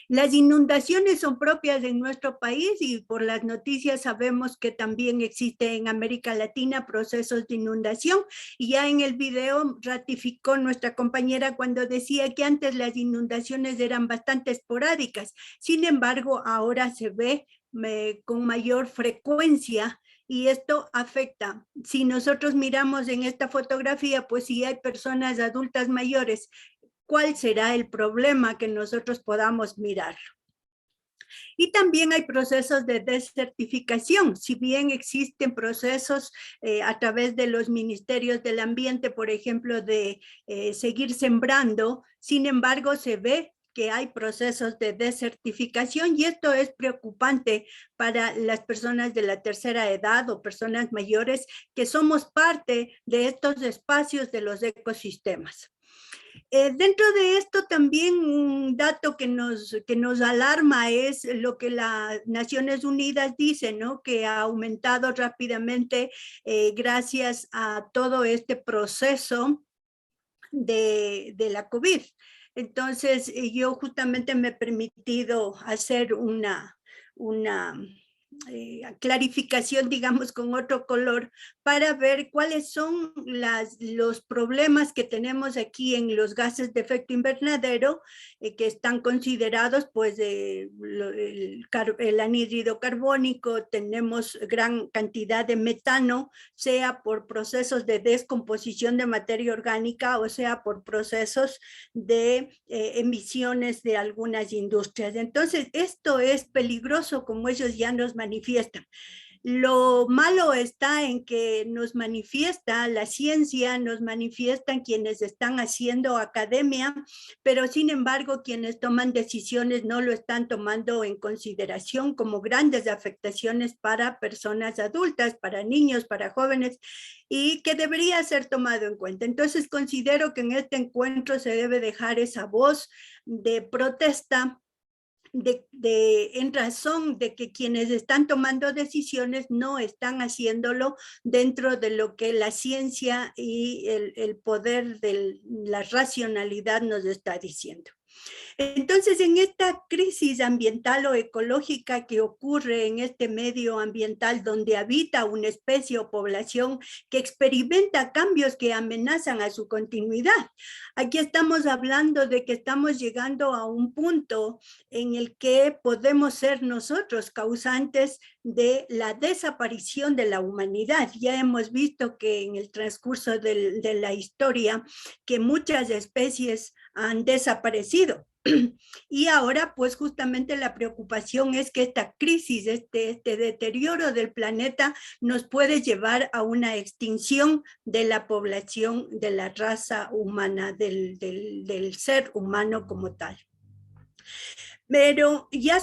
Las inundaciones son propias de nuestro país, y por las noticias sabemos que también existe en América Latina procesos de inundación, y ya en el video ratificó nuestra compañera cuando decía que antes las inundaciones eran bastante esporádicas. Sin embargo, ahora se ve con mayor frecuencia, y esto afecta. Si nosotros miramos en esta fotografía, pues si hay personas adultas mayores, ¿cuál será el problema que nosotros podamos mirar? Y también hay procesos de desertificación. Si bien existen procesos a través de los ministerios del ambiente, por ejemplo, de seguir sembrando, sin embargo, se ve que hay procesos de desertificación, y esto es preocupante para las personas de la tercera edad o personas mayores que somos parte de estos espacios de los ecosistemas. Dentro de esto también un dato que nos alarma es lo que las Naciones Unidas dice, ¿no? Que ha aumentado rápidamente gracias a todo este proceso de la COVID. Entonces, yo justamente me he permitido hacer una clarificación, digamos, con otro color, para ver cuáles son los problemas que tenemos aquí en los gases de efecto invernadero, que están considerados, pues, el anhídrido carbónico, tenemos gran cantidad de metano, sea por procesos de descomposición de materia orgánica, o sea por procesos de emisiones de algunas industrias. Entonces, esto es peligroso, como ellos ya nos manifiestan. Lo malo está en que nos manifiesta la ciencia, nos manifiestan quienes están haciendo academia, pero sin embargo quienes toman decisiones no lo están tomando en consideración como grandes afectaciones para personas adultas, para niños, para jóvenes, y que debería ser tomado en cuenta. Entonces considero que en este encuentro se debe dejar esa voz de protesta en razón de que quienes están tomando decisiones no están haciéndolo dentro de lo que la ciencia y el poder de la racionalidad nos está diciendo. Entonces, en esta crisis ambiental o ecológica que ocurre en este medio ambiental donde habita una especie o población que experimenta cambios que amenazan a su continuidad, aquí estamos hablando de que estamos llegando a un punto en el que podemos ser nosotros causantes de la desaparición de la humanidad. Ya hemos visto que en el transcurso de la historia que muchas especies han desaparecido. Y ahora, pues justamente la preocupación es que esta crisis, este deterioro del planeta nos puede llevar a una extinción de la población, de la raza humana, del ser humano como tal. Pero ya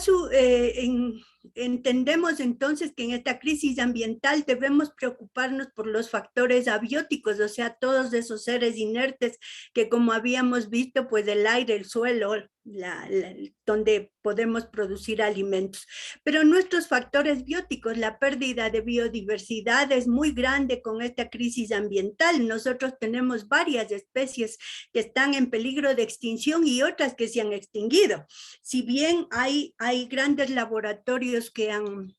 entendemos entonces que en esta crisis ambiental debemos preocuparnos por los factores abióticos, o sea, todos esos seres inertes que, como habíamos visto, pues el aire, el suelo, donde podemos producir alimentos. Pero nuestros factores bióticos, la pérdida de biodiversidad es muy grande con esta crisis ambiental. Nosotros tenemos varias especies que están en peligro de extinción y otras que se han extinguido. Si bien hay grandes laboratorios que han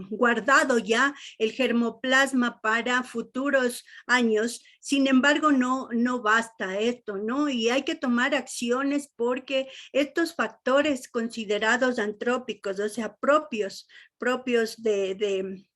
guardado ya el germoplasma para futuros años, sin embargo no basta esto, ¿no? Y hay que tomar acciones porque estos factores considerados antrópicos, o sea, propios de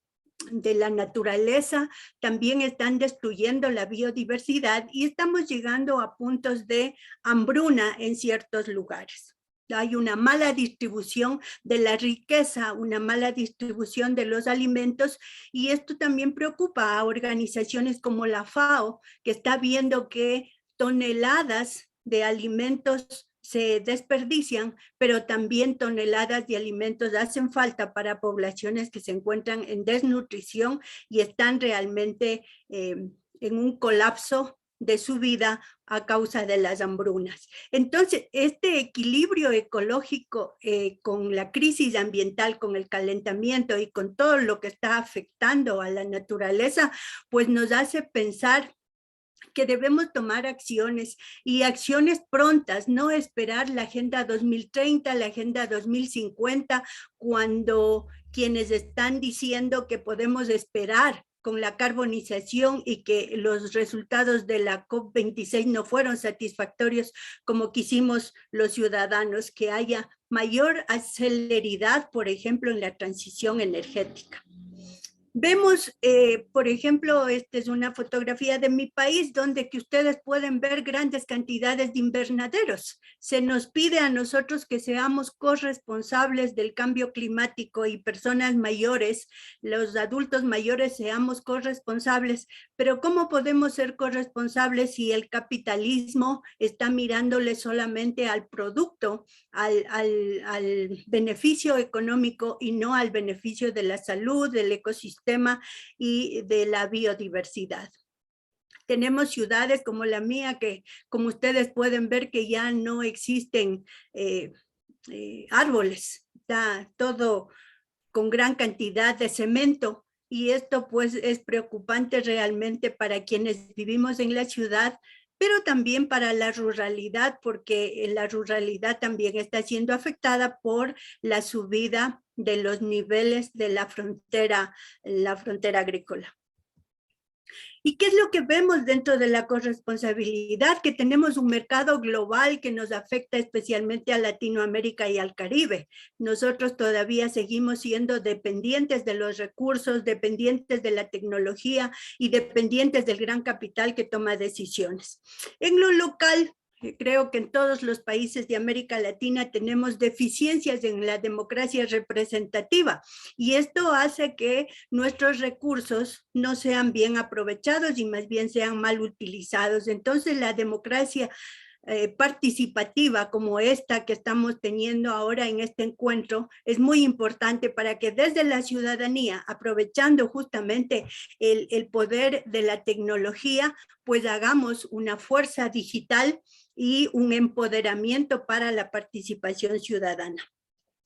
la naturaleza, también están destruyendo la biodiversidad y estamos llegando a puntos de hambruna en ciertos lugares. Hay una mala distribución de la riqueza, una mala distribución de los alimentos, y esto también preocupa a organizaciones como la FAO, que está viendo que toneladas de alimentos se desperdician, pero también toneladas de alimentos hacen falta para poblaciones que se encuentran en desnutrición y están realmente en un colapso de su vida a causa de las hambrunas. Entonces, este equilibrio ecológico con la crisis ambiental, con el calentamiento y con todo lo que está afectando a la naturaleza, pues nos hace pensar que debemos tomar acciones y acciones prontas, no esperar la Agenda 2030, la Agenda 2050, cuando quienes están diciendo que podemos esperar con la carbonización y que los resultados de la COP26 no fueron satisfactorios como quisimos los ciudadanos, que haya mayor celeridad, por ejemplo, en la transición energética. Vemos, por ejemplo, esta es una fotografía de mi país donde que ustedes pueden ver grandes cantidades de invernaderos. Se nos pide a nosotros que seamos corresponsables del cambio climático y personas mayores, los adultos mayores seamos corresponsables, pero ¿cómo podemos ser corresponsables si el capitalismo está mirándole solamente al producto, al beneficio económico y no al beneficio de la salud, del ecosistema y de la biodiversidad? Tenemos ciudades como la mía que, como ustedes pueden ver, que ya no existen árboles, está todo con gran cantidad de cemento, y esto pues es preocupante realmente para quienes vivimos en la ciudad, pero también para la ruralidad, porque la ruralidad también está siendo afectada por la subida de los niveles de la frontera agrícola. ¿Y qué es lo que vemos dentro de la corresponsabilidad? Que tenemos un mercado global que nos afecta especialmente a Latinoamérica y al Caribe. Nosotros todavía seguimos siendo dependientes de los recursos, dependientes de la tecnología y dependientes del gran capital que toma decisiones. En lo local, Creo que en todos los países de América Latina tenemos deficiencias en la democracia representativa y esto hace que nuestros recursos no sean bien aprovechados y más bien sean mal utilizados. Entonces la democracia participativa como esta que estamos teniendo ahora en este encuentro es muy importante para que desde la ciudadanía, aprovechando justamente el poder de la tecnología, pues hagamos una fuerza digital y un empoderamiento para la participación ciudadana.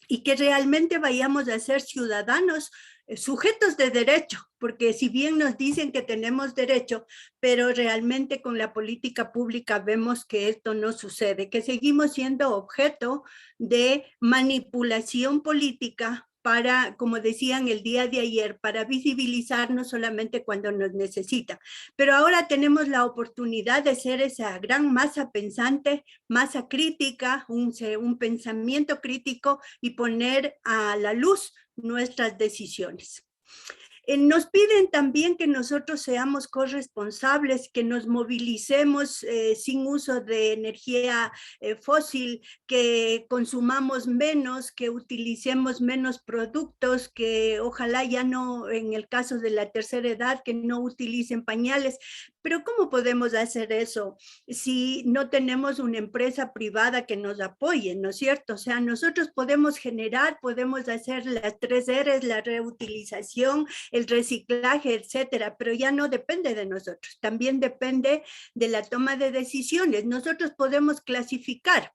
Y que realmente vayamos a ser ciudadanos sujetos de derecho, porque si bien nos dicen que tenemos derecho, pero realmente con la política pública vemos que esto no sucede, que seguimos siendo objeto de manipulación política para, como decían el día de ayer, para visibilizarnos solamente cuando nos necesita. Pero ahora tenemos la oportunidad de ser esa gran masa pensante, masa crítica, un pensamiento crítico y poner a la luz nuestras decisiones. Nos piden también que nosotros seamos corresponsables, que nos movilicemos sin uso de energía fósil, que consumamos menos, que utilicemos menos productos, que ojalá ya no, en el caso de la tercera edad, que no utilicen pañales. Pero ¿cómo podemos hacer eso si no tenemos una empresa privada que nos apoye, ¿no es cierto? O sea, nosotros podemos generar, podemos hacer las 3 R's, la reutilización, el reciclaje, etcétera, pero ya no depende de nosotros, también depende de la toma de decisiones. Nosotros podemos clasificar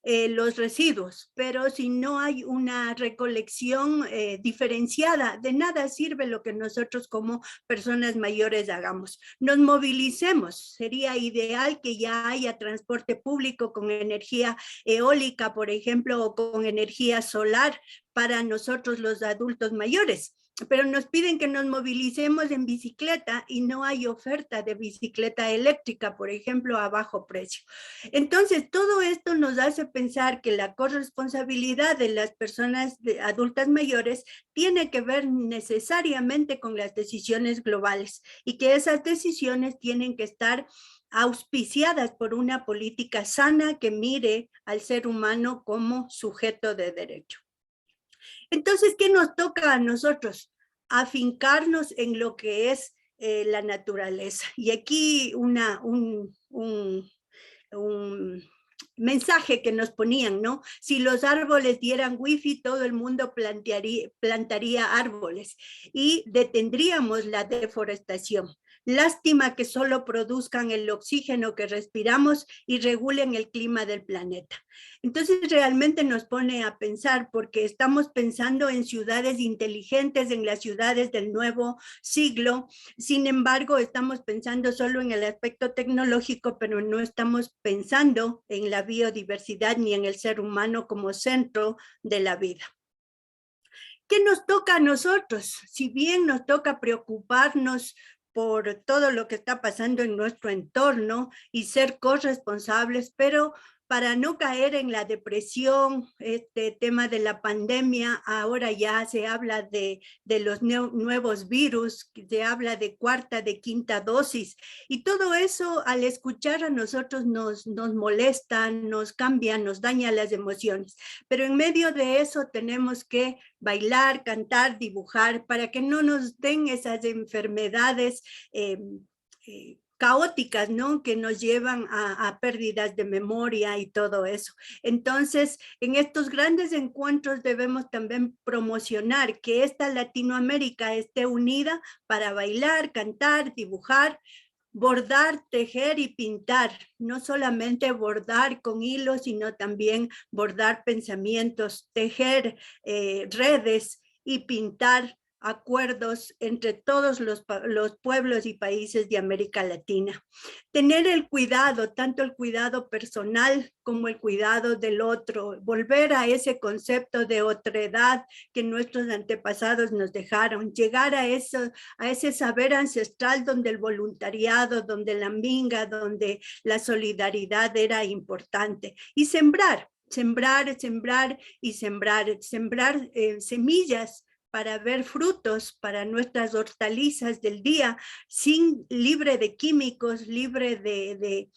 los residuos, pero si no hay una recolección diferenciada, de nada sirve lo que nosotros como personas mayores hagamos. Nos movilicemos, sería ideal que ya haya transporte público con energía eólica, por ejemplo, o con energía solar para nosotros los adultos mayores. Pero nos piden que nos movilicemos en bicicleta y no hay oferta de bicicleta eléctrica, por ejemplo, a bajo precio. Entonces, todo esto nos hace pensar que la corresponsabilidad de las personas adultas mayores tiene que ver necesariamente con las decisiones globales y que esas decisiones tienen que estar auspiciadas por una política sana que mire al ser humano como sujeto de derecho. Entonces, ¿qué nos toca a nosotros? Afincarnos en lo que es la naturaleza. Y aquí un mensaje que nos ponían, ¿no? Si los árboles dieran wifi, todo el mundo plantaría árboles y detendríamos la deforestación. Lástima que solo produzcan el oxígeno que respiramos y regulen el clima del planeta. Entonces realmente nos pone a pensar, porque estamos pensando en ciudades inteligentes, en las ciudades del nuevo siglo. Sin embargo, estamos pensando solo en el aspecto tecnológico, pero no estamos pensando en la biodiversidad ni en el ser humano como centro de la vida. ¿Qué nos toca a nosotros? Si bien nos toca preocuparnos por todo lo que está pasando en nuestro entorno y ser corresponsables, pero para no caer en la depresión, este tema de la pandemia, ahora ya se habla de los nuevos virus, se habla de cuarta, de quinta dosis, y todo eso al escuchar a nosotros nos molesta, nos cambia, nos daña las emociones. Pero en medio de eso tenemos que bailar, cantar, dibujar, para que no nos den esas enfermedades caóticas, ¿no? Que nos llevan a pérdidas de memoria y todo eso. Entonces, en estos grandes encuentros debemos también promocionar que esta Latinoamérica esté unida para bailar, cantar, dibujar, bordar, tejer y pintar. No solamente bordar con hilos, sino también bordar pensamientos, tejer redes y pintar acuerdos entre todos los pueblos y países de América Latina. Tener el cuidado, tanto el cuidado personal como el cuidado del otro, volver a ese concepto de otredad que nuestros antepasados nos dejaron, llegar a ese saber ancestral donde el voluntariado, donde la minga, donde la solidaridad era importante, y sembrar semillas para ver frutos para nuestras hortalizas del día, libre de químicos, libre de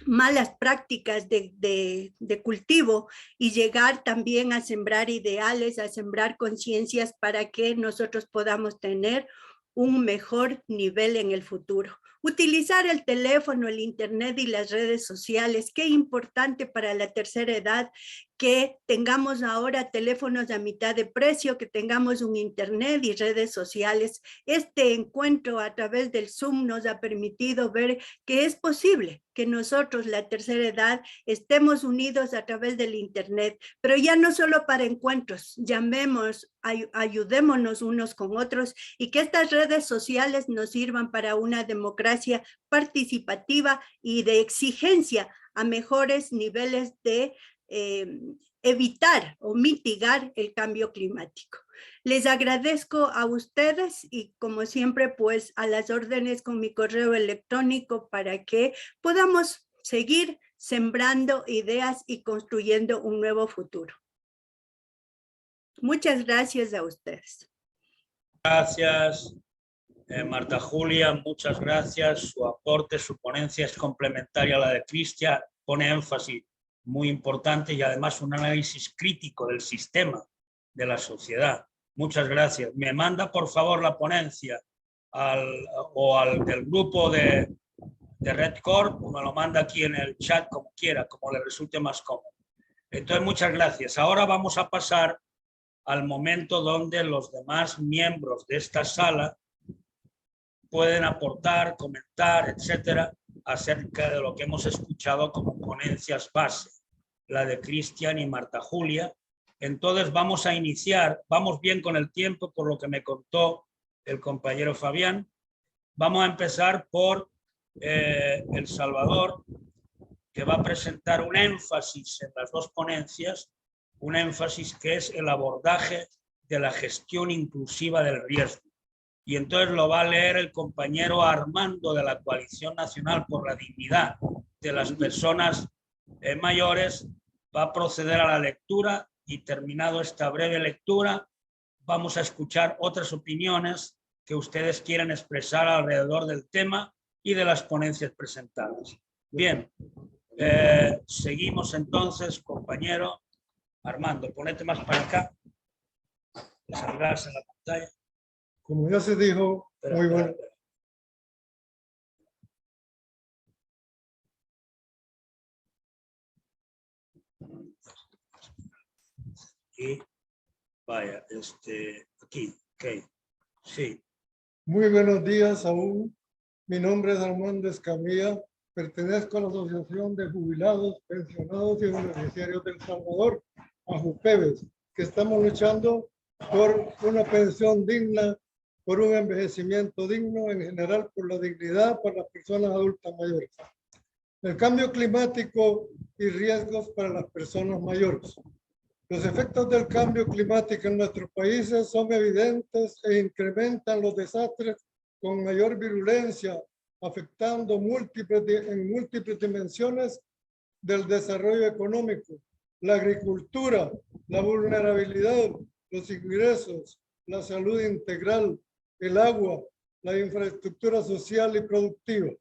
malas prácticas de cultivo y llegar también a sembrar ideales, a sembrar conciencias para que nosotros podamos tener un mejor nivel en el futuro. Utilizar el teléfono, el internet y las redes sociales. Qué importante para la tercera edad que tengamos ahora teléfonos a mitad de precio, que tengamos un internet y redes sociales. Este encuentro a través del Zoom nos ha permitido ver que es posible que nosotros, la tercera edad, estemos unidos a través del internet, pero ya no solo para encuentros, llamemos, ayudémonos unos con otros y que estas redes sociales nos sirvan para una democracia participativa y de exigencia a mejores niveles de evitar o mitigar el cambio climático. Les agradezco a ustedes y como siempre pues a las órdenes con mi correo electrónico para que podamos seguir sembrando ideas y construyendo un nuevo futuro. Muchas gracias a ustedes. Gracias, Marta Julia, muchas gracias. Su aporte, su ponencia es complementaria a la de Cristian, pone énfasis muy importante y además un análisis crítico del sistema, de la sociedad. Muchas gracias. Me manda por favor la ponencia al del grupo de Red Corp, o me lo manda aquí en el chat como quiera, como le resulte más cómodo. Entonces, muchas gracias. Ahora vamos a pasar al momento donde los demás miembros de esta sala pueden aportar, comentar, etcétera, acerca de lo que hemos escuchado como ponencias base, la de Cristian y Marta Julia. Entonces vamos a iniciar, vamos bien con el tiempo por lo que me contó el compañero Fabián. Vamos a empezar por El Salvador, que va a presentar un énfasis en las dos ponencias, un énfasis que es el abordaje de la gestión inclusiva del riesgo. Y entonces lo va a leer el compañero Armando de la Coalición Nacional por la Dignidad de las Personas Mayores. Va a proceder a la lectura y terminado esta breve lectura, vamos a escuchar otras opiniones que ustedes quieran expresar alrededor del tema y de las ponencias presentadas. Bien, seguimos entonces, compañero Armando, ponete más para acá. Salgas en la pantalla. Como ya se dijo, muy bueno. Y vaya, aquí, ok, sí. Muy buenos días aún. Mi nombre es Armando Escamilla. Pertenezco a la Asociación de Jubilados, Pensionados y Beneficiarios del Salvador, a JUPEBES, que estamos luchando por una pensión digna, por un envejecimiento digno, en general por la dignidad para las personas adultas mayores. El cambio climático y riesgos para las personas mayores. Los efectos del cambio climático en nuestros países son evidentes e incrementan los desastres con mayor virulencia, afectando en múltiples dimensiones del desarrollo económico, la agricultura, la vulnerabilidad, los ingresos, la salud integral, el agua, la infraestructura social y productiva.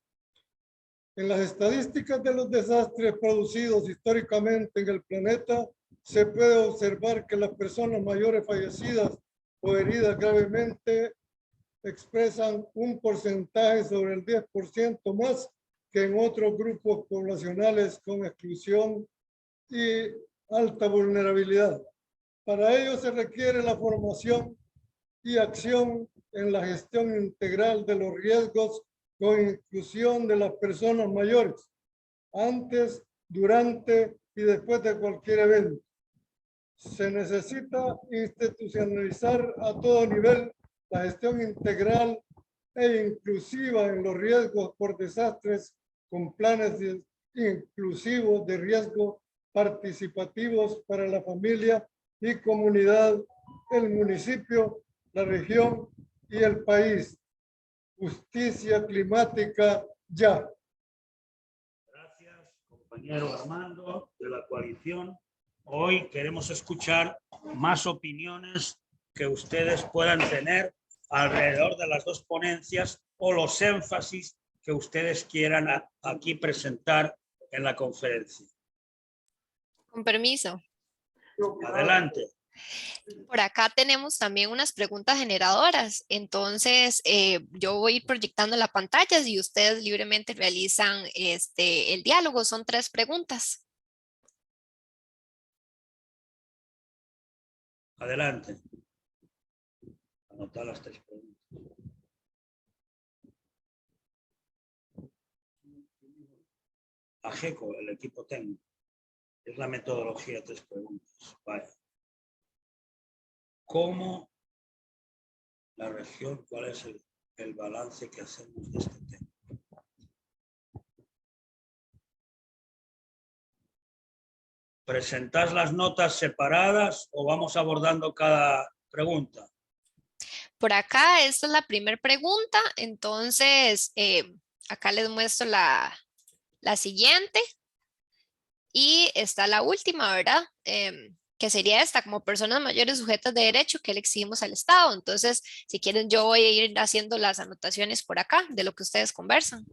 En las estadísticas de los desastres producidos históricamente en el planeta, se puede observar que las personas mayores fallecidas o heridas gravemente expresan un porcentaje sobre el 10% más que en otros grupos poblacionales con exclusión y alta vulnerabilidad. Para ello se requiere la formación y acción en la gestión integral de los riesgos con inclusión de las personas mayores, antes, durante y después de cualquier evento. Se necesita institucionalizar a todo nivel la gestión integral e inclusiva en los riesgos por desastres con planes inclusivos de riesgo participativos para la familia y comunidad, el municipio, la región y el país. Justicia climática ya. Gracias, compañero Armando de la coalición. Hoy queremos escuchar más opiniones que ustedes puedan tener alrededor de las dos ponencias o los énfasis que ustedes quieran aquí presentar en la conferencia. Con permiso. Adelante. Por acá tenemos también unas preguntas generadoras. Entonces, yo voy a ir proyectando la pantalla y ustedes libremente realizan el diálogo. Son 3 preguntas. Adelante. Anotar las 3 preguntas. AGECO, el equipo técnico. Es la metodología 3 preguntas. Vale. ¿Cómo la región, cuál es el balance que hacemos de este tema? ¿Presentás las notas separadas o vamos abordando cada pregunta? Por acá, esta es la primera pregunta. Entonces, acá les muestro la siguiente. Y está la última, ¿verdad? Que sería esta, como personas mayores sujetas de derecho que le exigimos al Estado. Entonces, si quieren, yo voy a ir haciendo las anotaciones por acá de lo que ustedes conversan.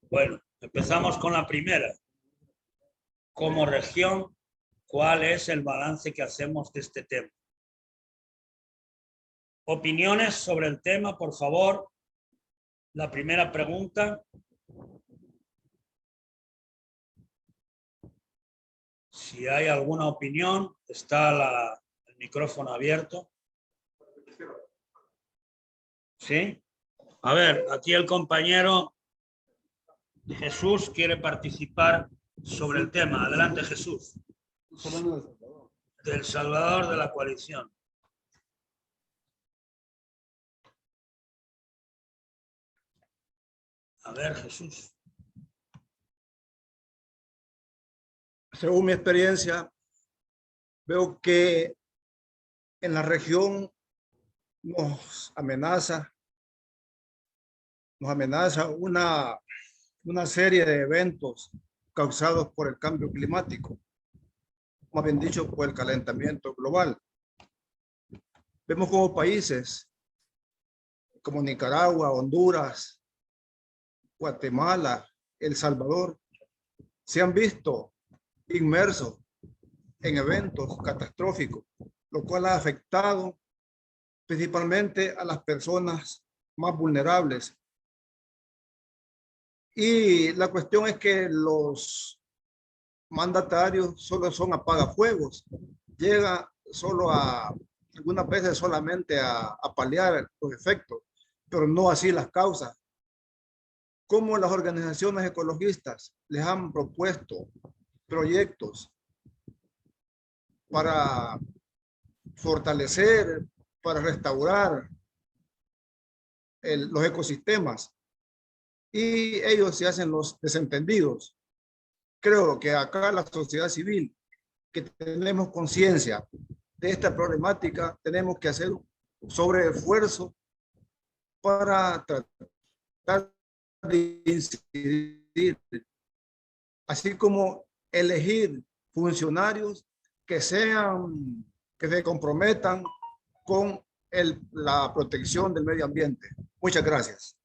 Bueno, empezamos con la primera. Como región, ¿cuál es el balance que hacemos de este tema? Opiniones sobre el tema, por favor. La primera pregunta. Si hay alguna opinión, está el micrófono abierto. ¿Sí? A ver, aquí el compañero Jesús quiere participar sobre el tema. Adelante, Jesús. Del Salvador, de la coalición. A ver, Jesús. Según mi experiencia, veo que en la región nos amenaza una serie de eventos causados por el cambio climático, más bien dicho, por el calentamiento global. Vemos como países como Nicaragua, Honduras, Guatemala, El Salvador, se han visto inmersos en eventos catastróficos, lo cual ha afectado principalmente a las personas más vulnerables. Y la cuestión es que los mandatarios solo son apagafuegos, llega solo algunas veces solamente a paliar los efectos, pero no así las causas. Como las organizaciones ecologistas les han propuesto proyectos para fortalecer, para restaurar los ecosistemas, y ellos se hacen los desentendidos. Creo que acá la sociedad civil, que tenemos conciencia de esta problemática, tenemos que hacer un sobreesfuerzo para tratar de incidir, así como elegir funcionarios que se comprometan con la protección del medio ambiente. Muchas gracias.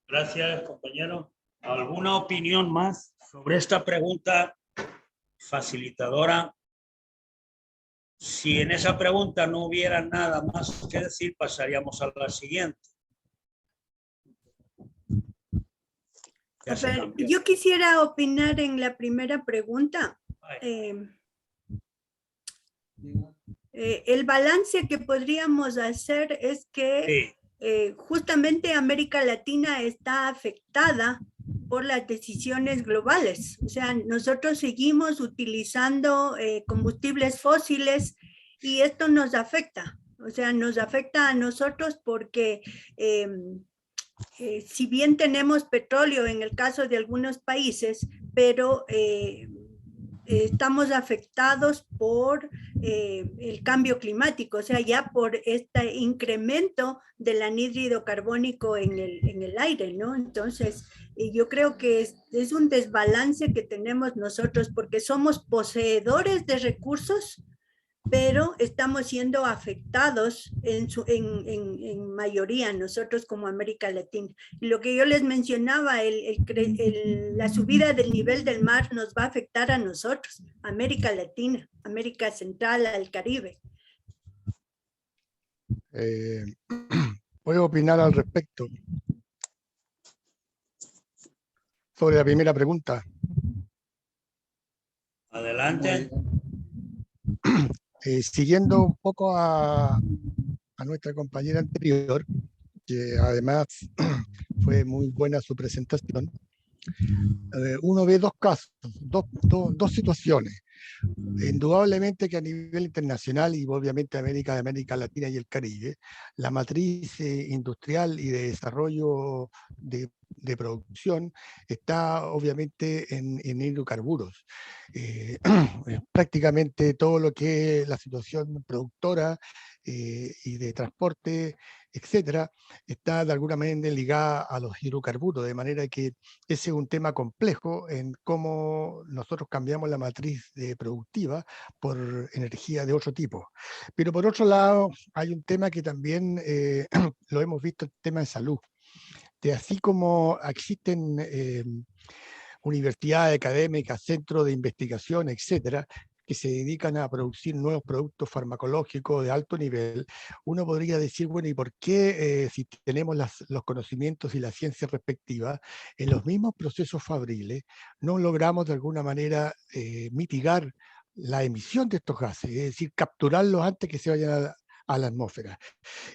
Gracias, compañero. ¿Alguna opinión más sobre esta pregunta facilitadora? Si en esa pregunta no hubiera nada más que decir, pasaríamos a la siguiente. A ver, yo quisiera opinar en la primera pregunta. El balance que podríamos hacer es que justamente América Latina está afectada por las decisiones globales. O sea, nosotros seguimos utilizando combustibles fósiles y esto nos afecta. O sea, nos afecta a nosotros porque si bien tenemos petróleo en el caso de algunos países, pero estamos afectados por el cambio climático, o sea, ya por este incremento del anhídrido carbónico en el aire, ¿no? Entonces, yo creo que es un desbalance que tenemos nosotros porque somos poseedores de recursos, pero estamos siendo afectados en mayoría nosotros como América Latina. Y lo que yo les mencionaba, la subida del nivel del mar nos va a afectar a nosotros, América Latina, América Central, al Caribe. ¿Puedo opinar al respecto? Sobre la primera pregunta. Adelante. Siguiendo un poco a nuestra compañera anterior, que además fue muy buena su presentación, uno ve dos casos, dos situaciones. Indudablemente que a nivel internacional y obviamente América Latina y el Caribe, la matriz industrial y de desarrollo de producción está obviamente en hidrocarburos. Prácticamente todo lo que es la situación productora y de transporte, etcétera, está de alguna manera ligada a los hidrocarburos, de manera que ese es un tema complejo en cómo nosotros cambiamos la matriz productiva por energía de otro tipo. Pero por otro lado, hay un tema que también lo hemos visto, el tema de salud. De así como existen universidades académicas, centros de investigación, etcétera, que se dedican a producir nuevos productos farmacológicos de alto nivel, uno podría decir, bueno, ¿y por qué si tenemos los conocimientos y la ciencia respectiva, en los mismos procesos fabriles no logramos de alguna manera mitigar la emisión de estos gases, es decir, capturarlos antes que se vayan a la atmósfera?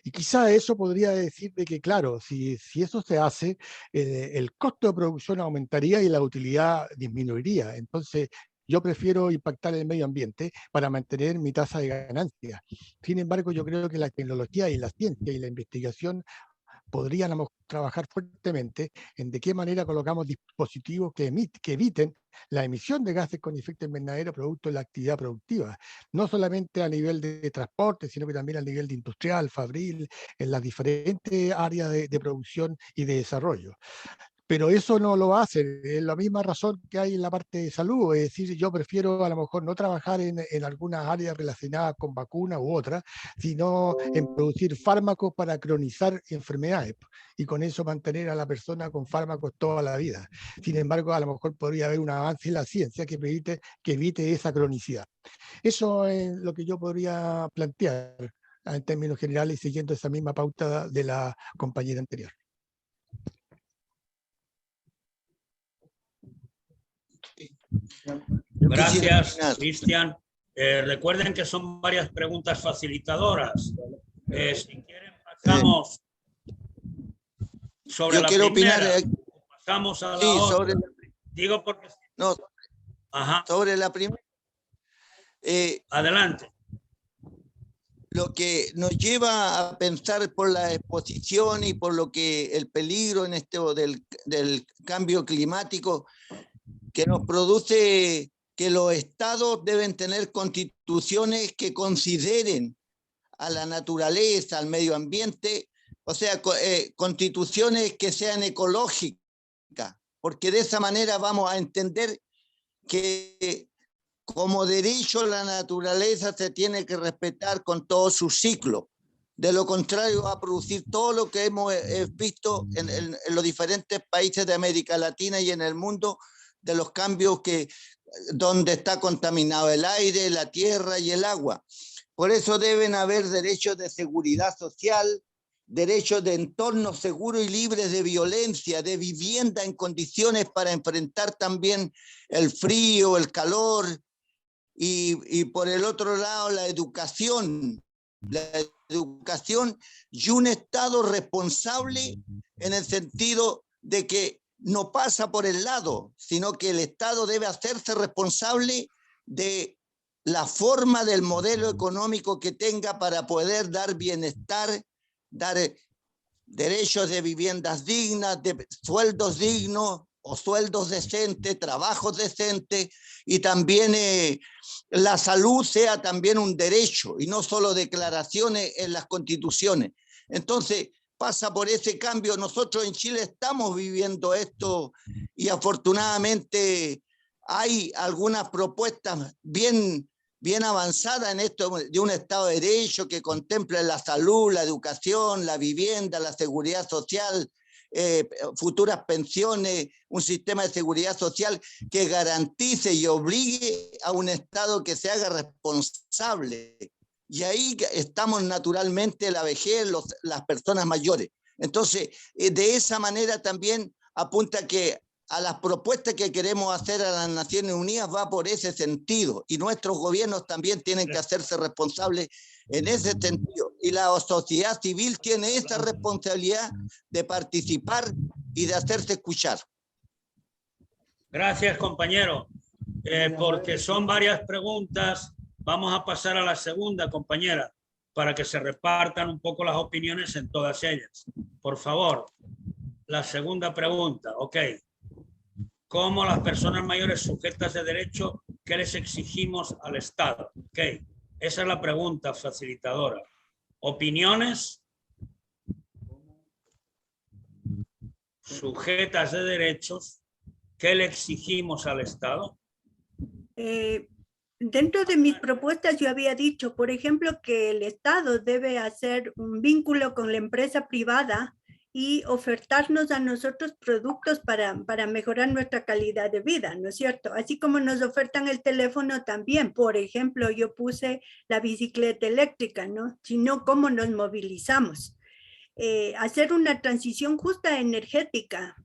Y quizá eso podría decir de que, claro, si eso se hace, el costo de producción aumentaría y la utilidad disminuiría. Entonces, yo prefiero impactar el medio ambiente para mantener mi tasa de ganancia. Sin embargo, yo creo que la tecnología y la ciencia y la investigación podríamos trabajar fuertemente en de qué manera colocamos dispositivos que eviten la emisión de gases con efecto invernadero producto de la actividad productiva, no solamente a nivel de transporte, sino que también a nivel de industrial, fabril, en las diferentes áreas de producción y de desarrollo. Pero eso no lo hace, es la misma razón que hay en la parte de salud, es decir, yo prefiero a lo mejor no trabajar en algunas áreas relacionadas con vacunas u otras, sino en producir fármacos para cronizar enfermedades y con eso mantener a la persona con fármacos toda la vida. Sin embargo, a lo mejor podría haber un avance en la ciencia que evite esa cronicidad. Eso es lo que yo podría plantear en términos generales, siguiendo esa misma pauta de la compañera anterior. Gracias, Cristian. Recuerden que son varias preguntas facilitadoras. Si quieren, pasamos sobre la primera. Pasamos a la otra. Digo porque... No, ajá. Sobre la primera. Adelante. Lo que nos lleva a pensar por la exposición y por lo que el peligro en del cambio climático que nos produce que los estados deben tener constituciones que consideren a la naturaleza, al medio ambiente, o sea, constituciones que sean ecológicas, porque de esa manera vamos a entender que como derecho la naturaleza se tiene que respetar con todo su ciclo. De lo contrario va a producir todo lo que hemos visto en los diferentes países de América Latina y en el mundo, de los cambios donde está contaminado el aire, la tierra y el agua. Por eso deben haber derechos de seguridad social, derechos de entornos seguros y libres de violencia, de vivienda en condiciones para enfrentar también el frío, el calor, y por el otro lado la educación y un Estado responsable en el sentido de que no pasa por el lado, sino que el Estado debe hacerse responsable de la forma del modelo económico que tenga para poder dar bienestar, dar derechos de viviendas dignas, de sueldos dignos o sueldos decentes, trabajos decentes, y también la salud sea también un derecho y no solo declaraciones en las constituciones. Entonces, pasa por ese cambio. Nosotros en Chile estamos viviendo esto y afortunadamente hay algunas propuestas bien bien avanzada en esto de un Estado de Derecho que contemple la salud, la educación, la vivienda, la seguridad social, futuras pensiones, un sistema de seguridad social que garantice y obligue a un Estado que se haga responsable. Y ahí estamos naturalmente la vejez, las personas mayores. Entonces, de esa manera también apunta que a las propuestas que queremos hacer a las Naciones Unidas va por ese sentido, y nuestros gobiernos también tienen que hacerse responsables en ese sentido, y la sociedad civil tiene esa responsabilidad de participar y de hacerse escuchar. Gracias, compañero. Porque son varias preguntas, vamos a pasar a la segunda, compañera, para que se repartan un poco las opiniones en todas ellas. Por favor, la segunda pregunta, ok. ¿Cómo las personas mayores sujetas de derecho, qué les exigimos al Estado? Ok, esa es la pregunta facilitadora. ¿Opiniones? Sujetas de derechos, ¿qué le exigimos al Estado? Dentro de mis propuestas yo había dicho, por ejemplo, que el Estado debe hacer un vínculo con la empresa privada y ofertarnos a nosotros productos para mejorar nuestra calidad de vida, ¿no es cierto? Así como nos ofertan el teléfono también. Por ejemplo, yo puse la bicicleta eléctrica, ¿no? Sino cómo nos movilizamos. Hacer una transición justa energética.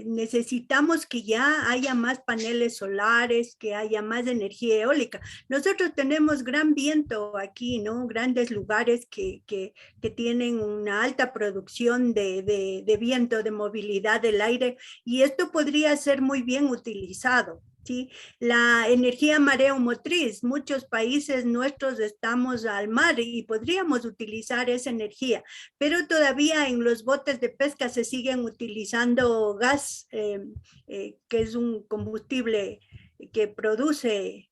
Necesitamos que ya haya más paneles solares, que haya más energía eólica. Nosotros tenemos gran viento aquí, ¿no? Grandes lugares que tienen una alta producción de viento, de movilidad del aire, y esto podría ser muy bien utilizado. ¿Sí? La energía mareomotriz, muchos países nuestros estamos al mar y podríamos utilizar esa energía, pero todavía en los botes de pesca se siguen utilizando gas, que es un combustible que produce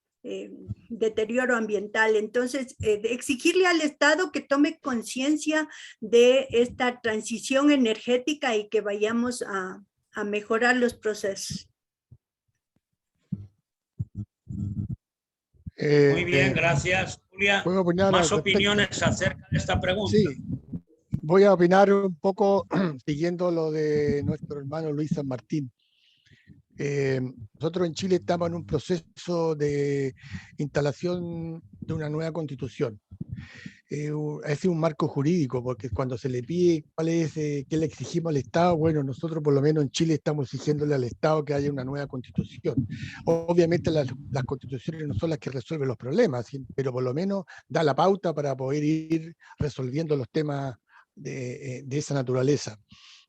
deterioro ambiental. Entonces, exigirle al Estado que tome conciencia de esta transición energética y que vayamos a mejorar los procesos. Muy bien, gracias, Julia. ¿Más opiniones acerca de esta pregunta? Sí, voy a opinar un poco siguiendo lo de nuestro hermano Luis San Martín. Nosotros en Chile estamos en un proceso de instalación de una nueva constitución. Es un marco jurídico, porque cuando se le pide qué le exigimos al Estado, bueno, nosotros por lo menos en Chile estamos exigiéndole al Estado que haya una nueva constitución. Obviamente las constituciones no son las que resuelven los problemas, pero por lo menos da la pauta para poder ir resolviendo los temas de esa naturaleza.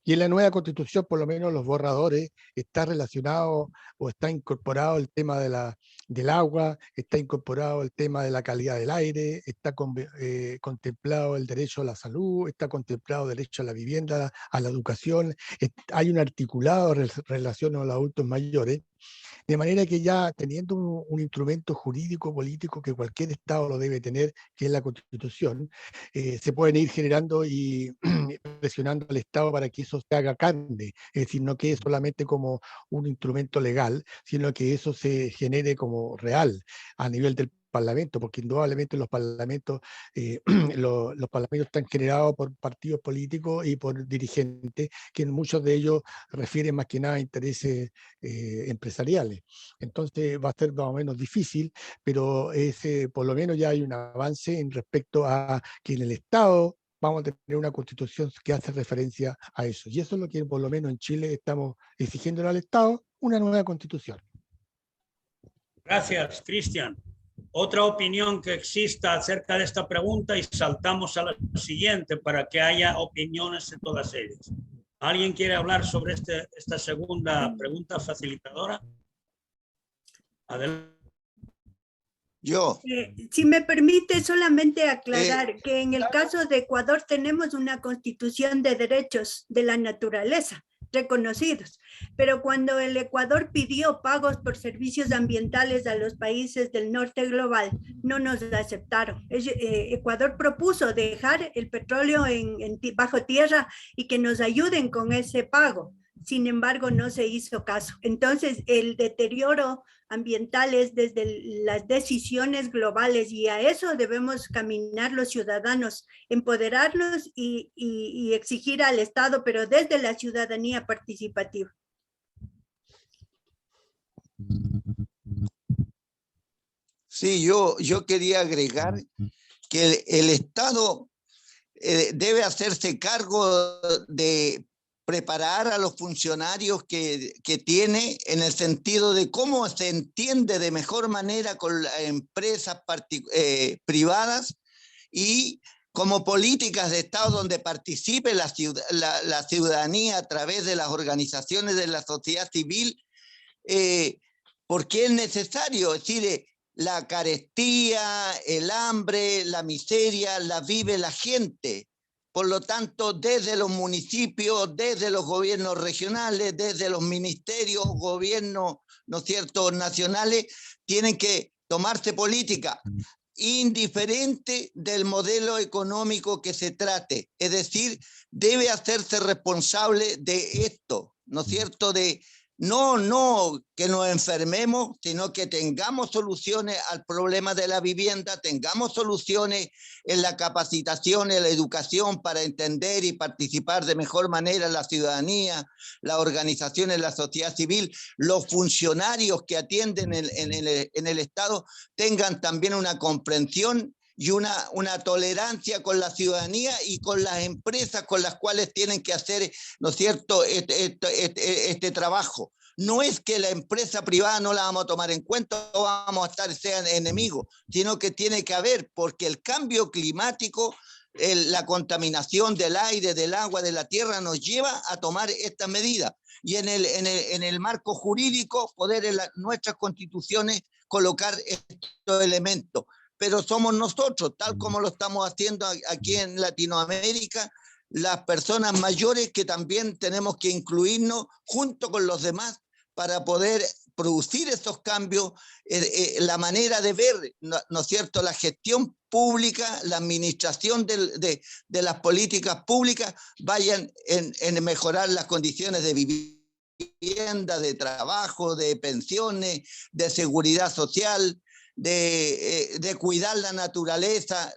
Y en la nueva constitución, por lo menos los borradores, está relacionado o está incorporado el tema del agua, está incorporado el tema de la calidad del aire, está contemplado el derecho a la salud, está contemplado el derecho a la vivienda, a la educación, hay un articulado en relación a los adultos mayores, de manera que ya teniendo un instrumento jurídico, político, que cualquier Estado lo debe tener, que es la Constitución, se pueden ir generando y presionando al Estado para que eso se haga carne, es decir, no quede solamente como un instrumento legal, sino que eso se genere como real a nivel del Parlamento, porque indudablemente los parlamentos están generados por partidos políticos y por dirigentes, que muchos de ellos refieren más que nada a intereses empresariales. Entonces va a ser más o menos difícil, pero por lo menos ya hay un avance en respecto a que en el Estado vamos a tener una constitución que hace referencia a eso. Y eso es lo que por lo menos en Chile estamos exigiendo al Estado, una nueva constitución. Gracias, Cristian. Otra opinión que exista acerca de esta pregunta y saltamos a la siguiente para que haya opiniones en todas ellas. ¿Alguien quiere hablar sobre esta segunda pregunta facilitadora? Adelante. Yo. Si me permite solamente aclarar que en el caso de Ecuador tenemos una constitución de derechos de la naturaleza reconocidos, pero cuando el Ecuador pidió pagos por servicios ambientales a los países del norte global, no nos aceptaron. Ecuador propuso dejar el petróleo bajo tierra y que nos ayuden con ese pago. sin embargo no se hizo caso. Entonces el deterioro ambiental es desde las decisiones globales y a eso debemos caminar los ciudadanos, empoderarlos y exigir al Estado, pero desde la ciudadanía participativa. Sí, yo quería agregar que el Estado debe hacerse cargo de preparar a los funcionarios que tiene en el sentido de cómo se entiende de mejor manera con las empresas privadas y como políticas de Estado donde participe la ciudadanía a través de las organizaciones de la sociedad civil, porque es necesario, es decir, la carestía, el hambre, la miseria, la vive la gente. Por lo tanto, desde los municipios, desde los gobiernos regionales, desde los ministerios, gobiernos, ¿no es cierto?, nacionales, tienen que tomarse política indiferente del modelo económico que se trate. Es decir, debe hacerse responsable de esto, ¿no es cierto?, de no que nos enfermemos, sino que tengamos soluciones al problema de la vivienda, tengamos soluciones en la capacitación, en la educación para entender y participar de mejor manera la ciudadanía, las organizaciones, la sociedad civil, los funcionarios que atienden en el Estado tengan también una comprensión y una tolerancia con la ciudadanía y con las empresas con las cuales tienen que hacer, ¿no es cierto?, este trabajo. No es que la empresa privada no la vamos a tomar en cuenta o vamos a estar, sean enemigos, sino que tiene que haber, porque el cambio climático, la contaminación del aire, del agua, de la tierra, nos lleva a tomar estas medidas. Y en el marco jurídico, poder en nuestras constituciones colocar estos elementos. Pero somos nosotros, tal como lo estamos haciendo aquí en Latinoamérica, las personas mayores que también tenemos que incluirnos junto con los demás para poder producir estos cambios, la manera de ver, ¿no es cierto?, la gestión pública, la administración de las políticas públicas vayan en mejorar las condiciones de vivienda, de trabajo, de pensiones, de seguridad social, de cuidar la naturaleza,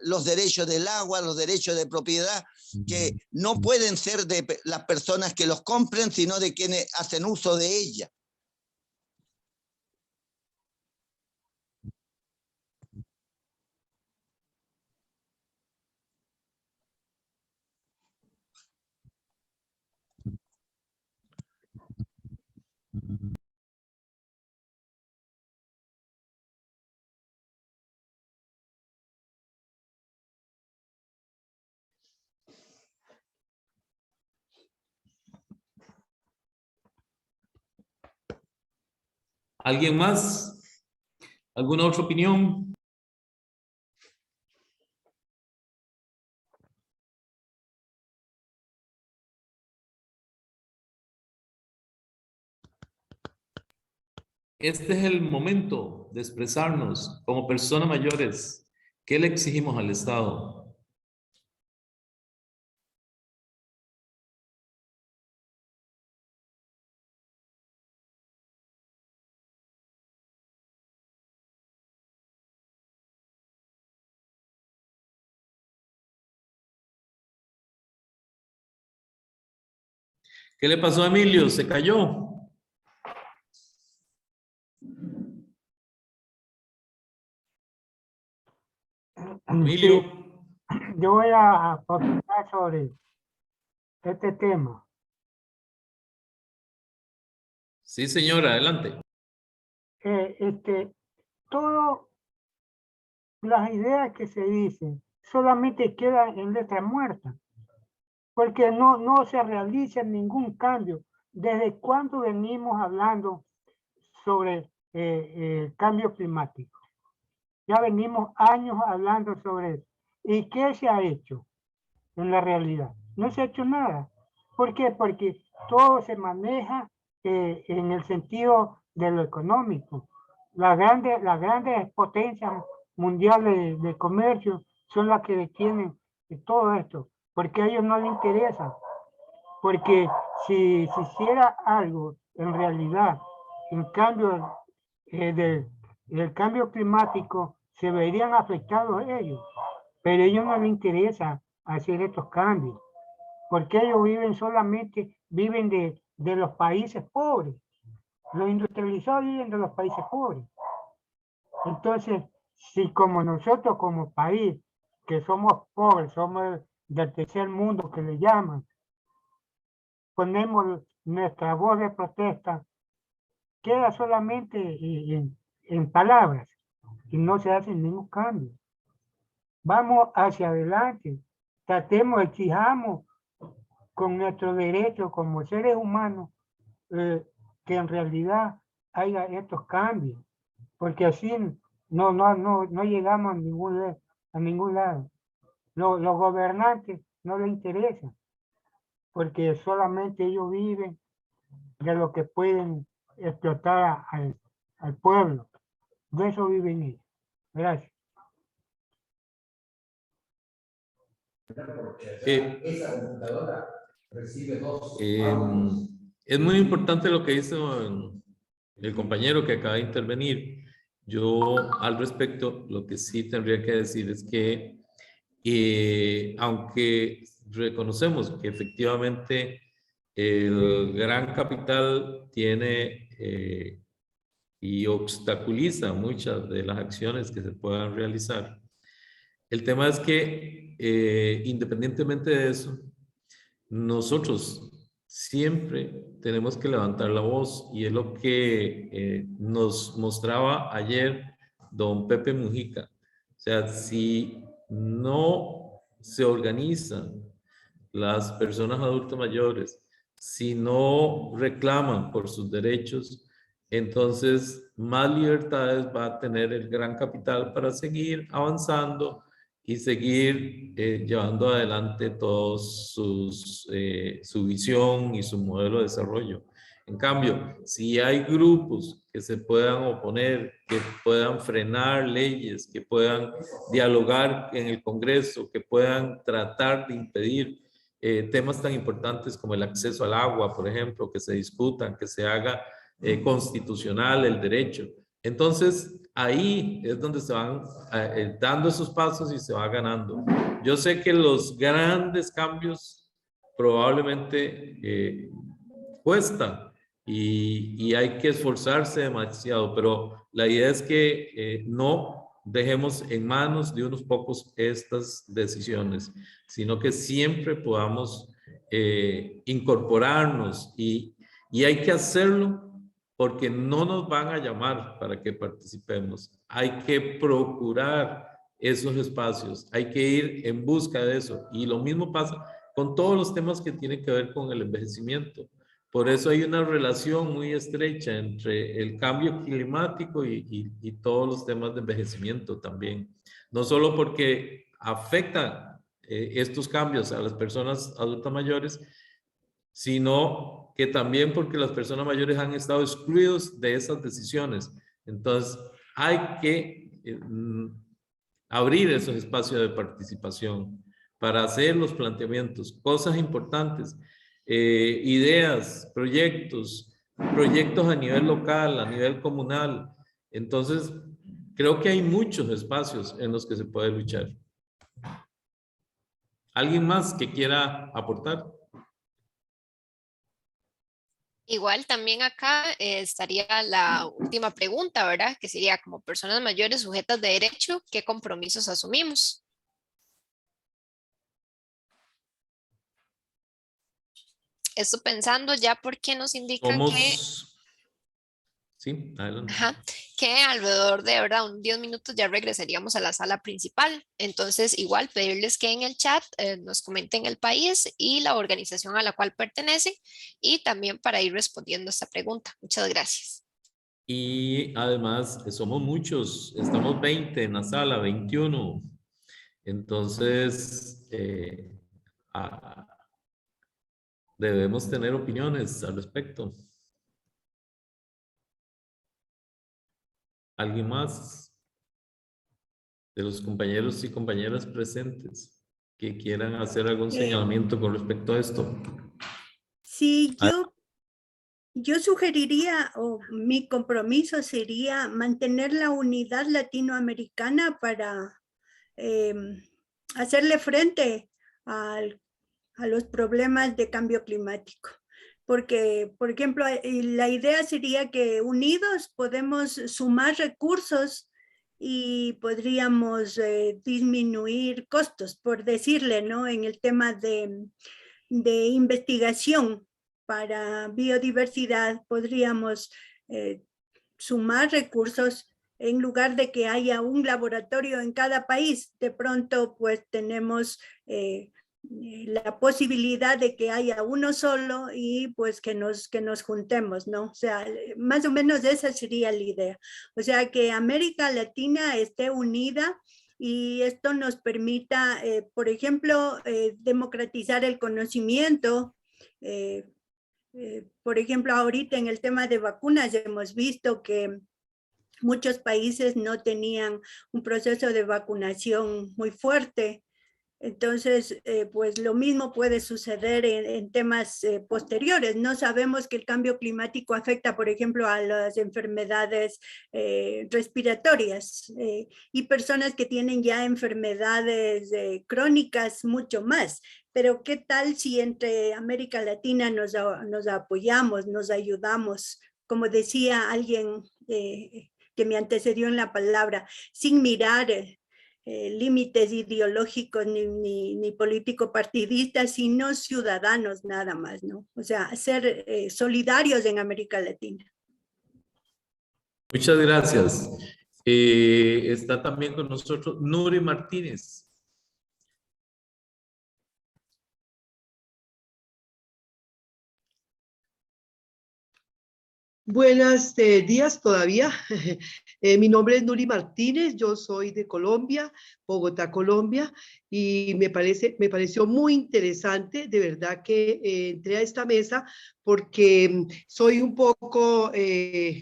los derechos del agua, los derechos de propiedad, que no pueden ser de las personas que los compren, sino de quienes hacen uso de ella. ¿Alguien más? ¿Alguna otra opinión? Este es el momento de expresarnos como personas mayores. ¿Qué le exigimos al Estado? ¿Qué le pasó a Emilio? ¿Se cayó? Emilio. Sí, yo voy a opinar sobre este tema. Sí, señora, adelante. Todas las ideas que se dicen solamente quedan en letra muerta, porque no se realiza ningún cambio. ¿Desde cuándo venimos hablando sobre el cambio climático? Ya venimos años hablando sobre eso. ¿Y qué se ha hecho en la realidad? No se ha hecho nada. ¿Por qué? Porque todo se maneja en el sentido de lo económico. Las grandes potencias mundiales de comercio son las que detienen todo esto, porque a ellos no les interesa. Porque si se hiciera algo en realidad, en cambio del cambio climático, se verían afectados ellos, pero a ellos no les interesa hacer estos cambios, porque ellos viven de los países pobres. Los industrializados viven de los países pobres. Entonces, si como nosotros como país, que somos pobres, somos del tercer mundo que le llaman, ponemos nuestra voz de protesta, queda solamente en palabras y no se hace ningún cambio. Vamos hacia adelante, tratemos, exijamos con nuestro derecho como seres humanos que en realidad haya estos cambios, porque así no llegamos a ningún lado. Los gobernantes no les interesa, porque solamente ellos viven de lo que pueden explotar al pueblo. De eso viven ellos. Gracias. Esa computadora recibe dos. Es muy importante lo que hizo el compañero que acaba de intervenir. Yo al respecto lo que sí tendría que decir es que aunque reconocemos que efectivamente el gran capital tiene y obstaculiza muchas de las acciones que se puedan realizar, el tema es que independientemente de eso, nosotros siempre tenemos que levantar la voz, y es lo que nos mostraba ayer don Pepe Mujica. O sea, si no se organizan las personas adultas mayores, si no reclaman por sus derechos, entonces más libertades va a tener el gran capital para seguir avanzando y seguir llevando adelante todos su visión y su modelo de desarrollo. En cambio, si hay grupos que se puedan oponer, que puedan frenar leyes, que puedan dialogar en el Congreso, que puedan tratar de impedir temas tan importantes como el acceso al agua, por ejemplo, que se discutan, que se haga constitucional el derecho. Entonces, ahí es donde se van dando esos pasos y se va ganando. Yo sé que los grandes cambios probablemente cuestan y hay que esforzarse demasiado, pero la idea es que no dejemos en manos de unos pocos estas decisiones, sino que siempre podamos incorporarnos y hay que hacerlo porque no nos van a llamar para que participemos. Hay que procurar esos espacios, hay que ir en busca de eso. Y lo mismo pasa con todos los temas que tienen que ver con el envejecimiento. Por eso hay una relación muy estrecha entre el cambio climático y todos los temas de envejecimiento también. No solo porque afectan estos cambios a las personas adultas mayores, sino que también porque las personas mayores han estado excluidos de esas decisiones. Entonces, hay que abrir esos espacios de participación para hacer los planteamientos, cosas importantes, ideas, proyectos a nivel local, a nivel comunal. Entonces, creo que hay muchos espacios en los que se puede luchar. ¿Alguien más que quiera aportar? Igual también acá estaría la última pregunta, ¿verdad? Que sería, como personas mayores sujetas de derecho, ¿qué compromisos asumimos? Esto pensando ya porque nos indican que... Sí, adelante. Ajá, que alrededor de, ¿verdad?, un 10 minutos ya regresaríamos a la sala principal. Entonces, igual pedirles que en el chat nos comenten el país y la organización a la cual pertenecen, y también para ir respondiendo a esta pregunta. Muchas gracias. Y además somos muchos, estamos 20 en la sala, 21. Entonces, debemos tener opiniones al respecto. ¿Alguien más de los compañeros y compañeras presentes que quieran hacer algún señalamiento con respecto a esto? Sí, yo sugeriría, o mi compromiso sería mantener la unidad latinoamericana para hacerle frente a los problemas de cambio climático. Porque, por ejemplo, la idea sería que unidos podemos sumar recursos y podríamos disminuir costos, por decirle, ¿no? En el tema de investigación para biodiversidad, podríamos sumar recursos en lugar de que haya un laboratorio en cada país. De pronto, pues tenemos la posibilidad de que haya uno solo y pues que nos juntemos, ¿no? O sea, más o menos esa sería la idea. O sea, que América Latina esté unida y esto nos permita, por ejemplo, democratizar el conocimiento. Por ejemplo, ahorita en el tema de vacunas hemos visto que muchos países no tenían un proceso de vacunación muy fuerte. Entonces, pues lo mismo puede suceder en temas posteriores. No sabemos que el cambio climático afecta, por ejemplo, a las enfermedades respiratorias y personas que tienen ya enfermedades crónicas mucho más. Pero ¿qué tal si entre América Latina nos apoyamos, nos ayudamos? Como decía alguien que me antecedió en la palabra, sin mirar límites ideológicos ni político-partidistas, sino ciudadanos nada más, ¿no? O sea, ser solidarios en América Latina. Muchas gracias. Está también con nosotros Nuri Martínez. Buenos días todavía. Mi nombre es Nuri Martínez, yo soy de Colombia, Bogotá, Colombia, y me pareció muy interesante, de verdad que entré a esta mesa porque soy un poco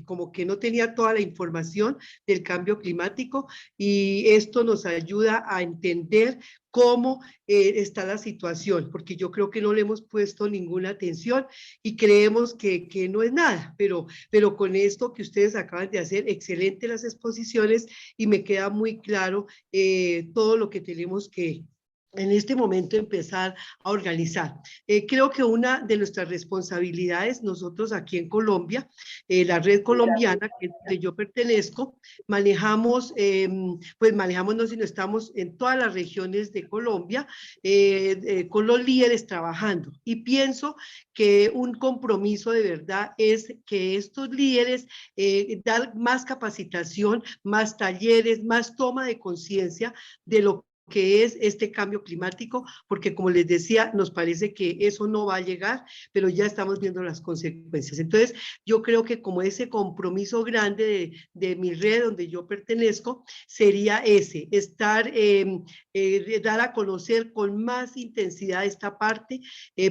como que no tenía toda la información del cambio climático y esto nos ayuda a entender cómo está la situación, porque yo creo que no le hemos puesto ninguna atención y creemos que no es nada, pero con esto que ustedes acaban de hacer, excelente las exposiciones y me queda muy claro todo lo que tenemos que en este momento empezar a organizar. Creo que una de nuestras responsabilidades, nosotros aquí en Colombia, la red colombiana que yo pertenezco, manejamos, pues manejamos no sino estamos en todas las regiones de Colombia con los líderes trabajando y pienso que un compromiso de verdad es que estos líderes dar más capacitación, más talleres, más toma de conciencia de lo que es este cambio climático, porque como les decía, nos parece que eso no va a llegar, pero ya estamos viendo las consecuencias. Entonces, yo creo que como ese compromiso grande de mi red donde yo pertenezco, sería ese, estar, dar a conocer con más intensidad esta parte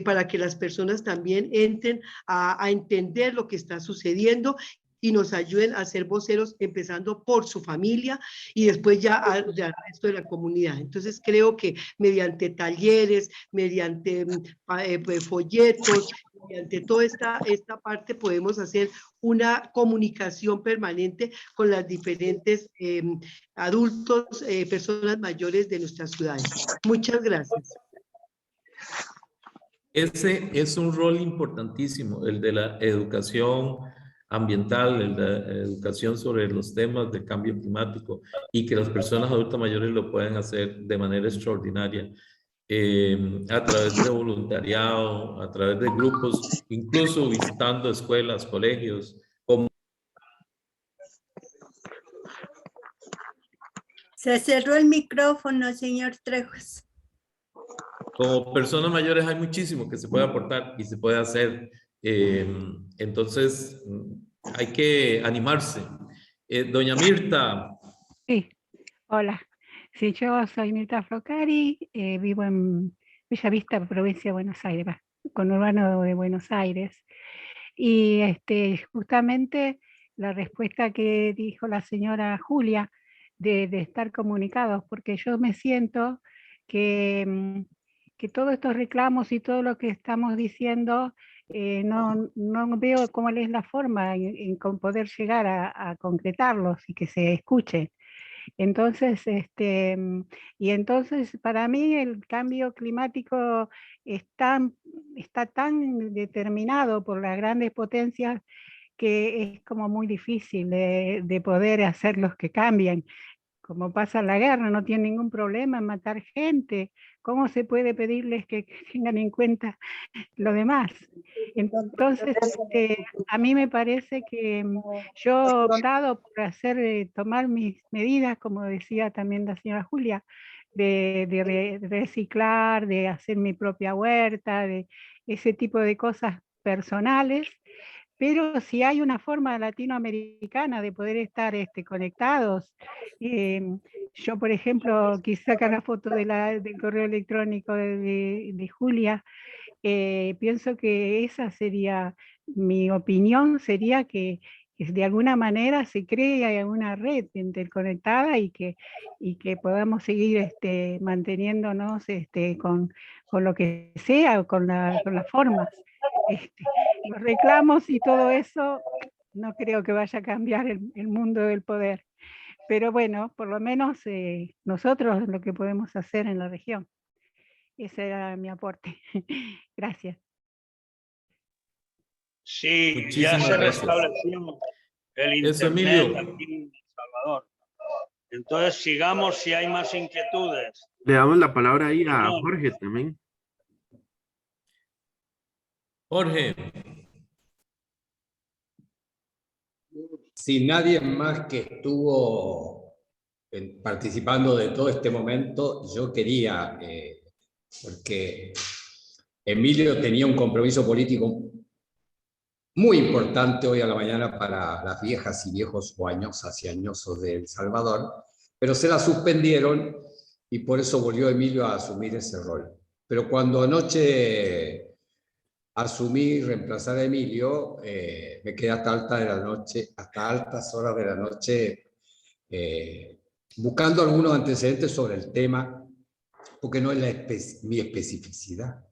para que las personas también entren a entender lo que está sucediendo y nos ayuden a ser voceros, empezando por su familia y después ya al resto de la comunidad. Entonces creo que mediante talleres, mediante folletos, mediante toda esta parte podemos hacer una comunicación permanente con las diferentes adultos, personas mayores de nuestras ciudades. Muchas gracias. Ese es un rol importantísimo, el de la educación ambiental, la educación sobre los temas de cambio climático y que las personas adultas mayores lo pueden hacer de manera extraordinaria a través de voluntariado, a través de grupos, incluso visitando escuelas, colegios. Se cerró el micrófono, señor Trejos. Como personas mayores hay muchísimo que se puede aportar y se puede hacer. Entonces, hay que animarse. Doña Mirta. Sí, hola. Sí, yo soy Mirta Flocari, vivo en Bellavista, provincia de Buenos Aires, conurbano de Buenos Aires. Y justamente la respuesta que dijo la señora Julia de estar comunicados, porque yo me siento que todos estos reclamos y todo lo que estamos diciendo no veo cómo es la forma en poder llegar a concretarlos y que se escuche. Entonces, entonces para mí el cambio climático está tan determinado por las grandes potencias que es como muy difícil de poder hacerlos que cambien. Como pasa en la guerra, no tienen ningún problema en matar gente. ¿Cómo se puede pedirles que tengan en cuenta lo demás? Entonces, a mí me parece que yo he optado por tomar mis medidas, como decía también la señora Julia, de reciclar, de hacer mi propia huerta, de ese tipo de cosas personales. Pero si hay una forma latinoamericana de poder estar conectados, yo por ejemplo quise sacar la foto del correo electrónico de Julia, pienso que esa sería, mi opinión sería que de alguna manera se cree una red interconectada y que podamos seguir manteniéndonos con lo que sea, con las formas. Los reclamos y todo eso, no creo que vaya a cambiar el mundo del poder. Pero bueno, por lo menos nosotros lo que podemos hacer en la región. Ese era mi aporte. Gracias. Sí, Muchísimas ya se gracias. restableció el Eso, internet Emilio. aquí en El Salvador. Entonces sigamos si hay más inquietudes. Le damos la palabra ahí a Señor. Jorge también. Jorge. Si nadie más que estuvo participando de todo este momento, yo quería, porque Emilio tenía un compromiso político muy importante hoy a la mañana para las viejas y viejos o añosas y añosos de El Salvador, pero se la suspendieron y por eso volvió Emilio a asumir ese rol. Pero cuando anoche asumí reemplazar a Emilio, me quedé hasta altas horas de la noche, buscando algunos antecedentes sobre el tema, porque no es mi especificidad.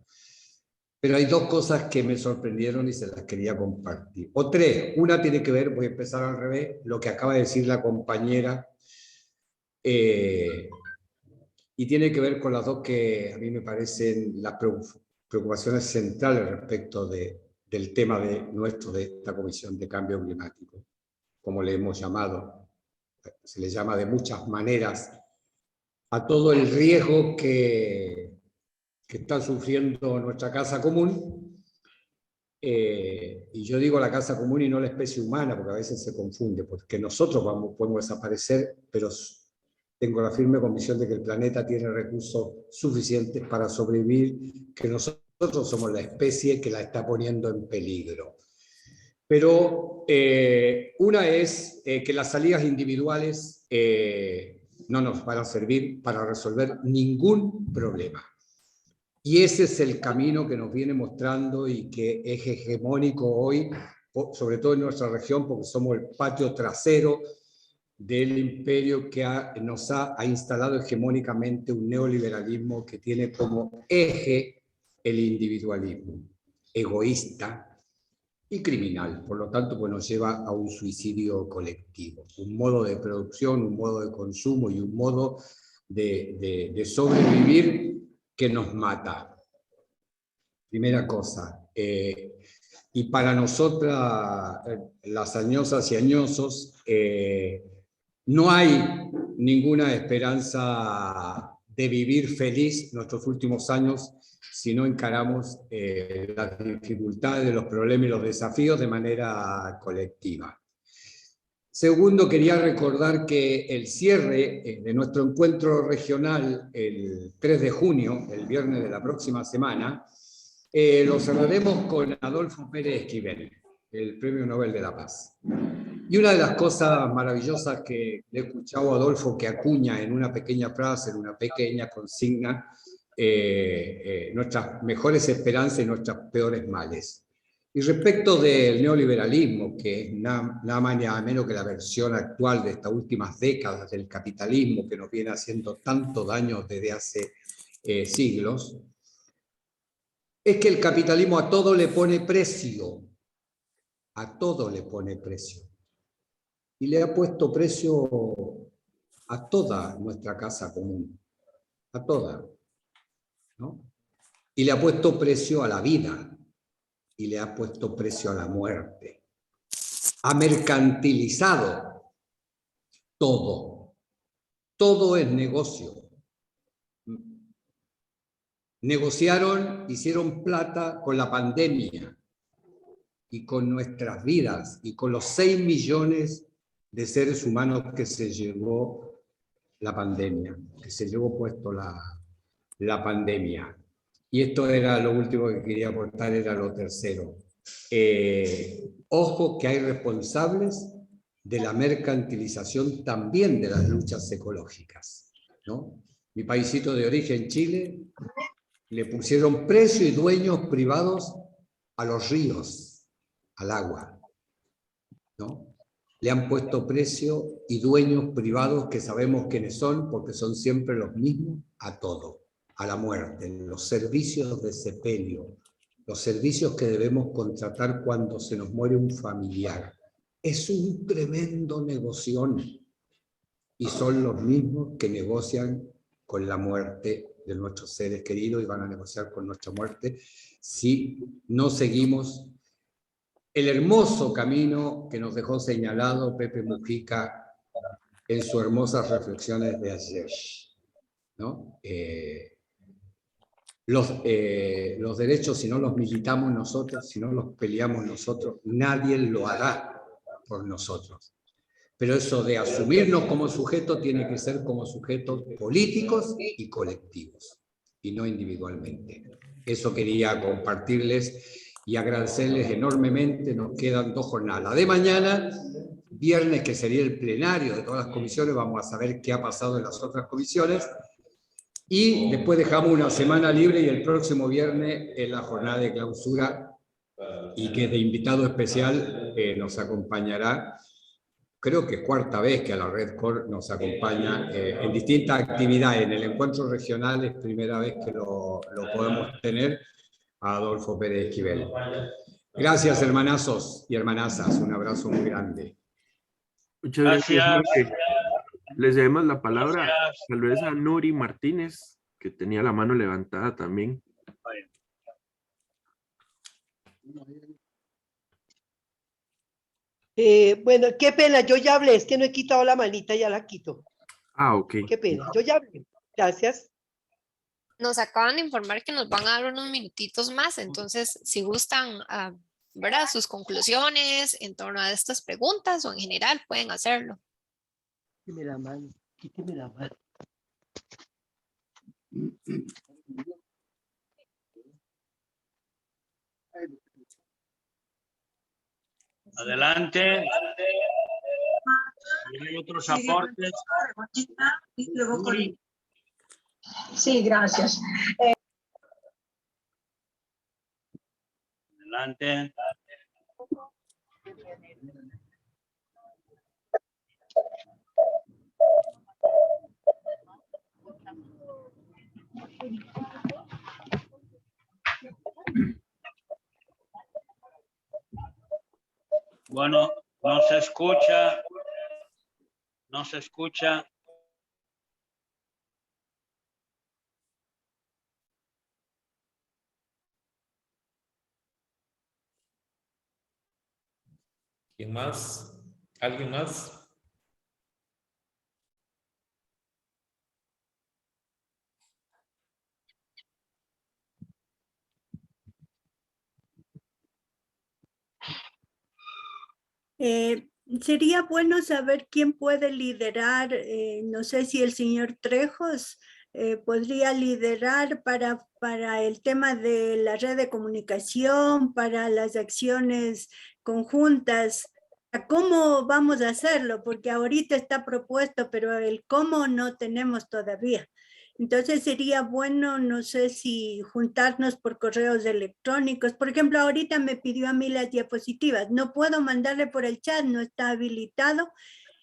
Pero hay dos cosas que me sorprendieron y se las quería compartir. O tres. Una tiene que ver, voy a empezar al revés, lo que acaba de decir la compañera, y tiene que ver con las dos que a mí me parecen las preocupaciones centrales respecto del tema de esta Comisión de Cambio Climático, como le hemos llamado. Se le llama de muchas maneras a todo el riesgo que está sufriendo nuestra casa común, y yo digo la casa común y no la especie humana, porque a veces se confunde, porque nosotros podemos desaparecer, pero tengo la firme convicción de que el planeta tiene recursos suficientes para sobrevivir, que nosotros somos la especie que la está poniendo en peligro. Pero una es que las salidas individuales no nos van a servir para resolver ningún problema. Y ese es el camino que nos viene mostrando y que es hegemónico hoy, sobre todo en nuestra región, porque somos el patio trasero del imperio que nos ha instalado hegemónicamente un neoliberalismo que tiene como eje el individualismo, egoísta y criminal. Por lo tanto, pues nos lleva a un suicidio colectivo, un modo de producción, un modo de consumo y un modo de sobrevivir que nos mata. Primera cosa. Y para nosotras, las añosas y añosos, no hay ninguna esperanza de vivir feliz nuestros últimos años si no encaramos las dificultades, los problemas y los desafíos de manera colectiva. Segundo, quería recordar que el cierre de nuestro encuentro regional el 3 de junio, el viernes de la próxima semana, lo cerraremos con Adolfo Pérez Esquivel, el Premio Nobel de la Paz. Y una de las cosas maravillosas que le he escuchado a Adolfo que acuña en una pequeña frase, en una pequeña consigna, nuestras mejores esperanzas y nuestros peores males. Y respecto del neoliberalismo, que es nada más ni nada menos que la versión actual de estas últimas décadas del capitalismo que nos viene haciendo tanto daño desde hace siglos, es que el capitalismo a todo le pone precio. A todo le pone precio. Y le ha puesto precio a toda nuestra casa común. A toda. ¿No? Y le ha puesto precio a la vida. Y le ha puesto precio a la muerte. Ha mercantilizado todo. Todo es negocio. Negociaron, hicieron plata con la pandemia y con nuestras vidas y con los 6 millones de seres humanos que se llevó la pandemia, que se llevó puesto la pandemia. Y esto era lo último que quería aportar, era lo tercero. Ojo que hay responsables de la mercantilización también de las luchas ecológicas, ¿no? Mi paisito de origen, Chile, le pusieron precio y dueños privados a los ríos, al agua, ¿no? Le han puesto precio y dueños privados que sabemos quiénes son, porque son siempre los mismos, a todo, a la muerte, los servicios de sepelio, los servicios que debemos contratar cuando se nos muere un familiar. Es un tremendo negoción y son los mismos que negocian con la muerte de nuestros seres queridos y van a negociar con nuestra muerte si no seguimos el hermoso camino que nos dejó señalado Pepe Mujica en sus hermosas reflexiones de ayer, ¿no? Los derechos, si no los militamos nosotros, si no los peleamos nosotros, nadie lo hará por nosotros. Pero eso de asumirnos como sujetos tiene que ser como sujetos políticos y colectivos, y no individualmente. Eso quería compartirles y agradecerles enormemente. Nos quedan 2 jornadas. La de mañana, viernes, que sería el plenario de todas las comisiones, vamos a saber qué ha pasado en las otras comisiones, y después dejamos una semana libre y el próximo viernes es la jornada de clausura, y que de invitado especial nos acompañará. Creo que es 4ª vez que a la Red Core nos acompaña en distintas actividades. En el encuentro regional es primera vez que lo podemos tener, a Adolfo Pérez Esquivel. Gracias, hermanazos y hermanazas. Un abrazo muy grande. Muchas gracias, Jorge. Les damos la palabra tal vez a Nuri Martínez, que tenía la mano levantada también. Bueno, qué pena, yo ya hablé, es que no he quitado la manita, ya la quito. Ah, ok. Qué pena, yo ya hablé. Gracias. Nos acaban de informar que nos van a dar unos minutitos más, entonces si gustan, ¿verdad? Sus conclusiones en torno a estas preguntas o en general pueden hacerlo. Quíteme la mano, quíteme la mano. Adelante. ¿Hay otros aportes? Sí, gracias. Adelante. Bueno, no se escucha. No se escucha. ¿Quién más? ¿Alguien más? Sería bueno saber quién puede liderar, no sé si el señor Trejos podría liderar para el tema de la red de comunicación, para las acciones conjuntas. ¿Cómo vamos a hacerlo? Porque ahorita está propuesto, pero el cómo no tenemos todavía. Entonces sería bueno, no sé si juntarnos por correos electrónicos. Por ejemplo, ahorita me pidió a mí las diapositivas. No puedo mandarle por el chat, no está habilitado.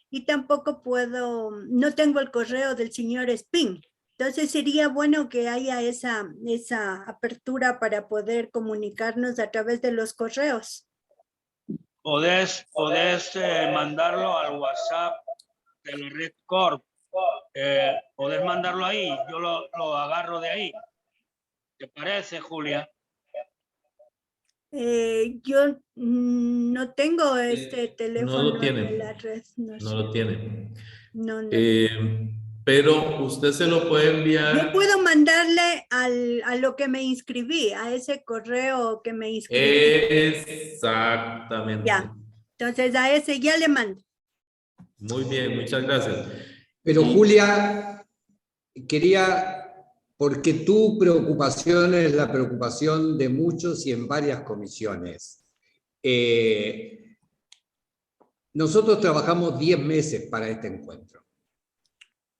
Y tampoco puedo, no tengo el correo del señor Spin. Entonces sería bueno que haya esa apertura para poder comunicarnos a través de los correos. Podés mandarlo al WhatsApp de la Red Corp. Podés mandarlo ahí, yo lo agarro de ahí. ¿Te parece, Julia? Yo no tengo este teléfono No lo tiene. de la red. No sé. lo tiene. No. Pero usted se lo puede enviar. Yo puedo mandarle a lo que me inscribí, a ese correo que me inscribí. Exactamente. Ya. Entonces a ese ya le mando. Muy bien, muchas gracias. Pero Julia, quería, porque tu preocupación es la preocupación de muchos y en varias comisiones. Nosotros trabajamos 10 meses para este encuentro.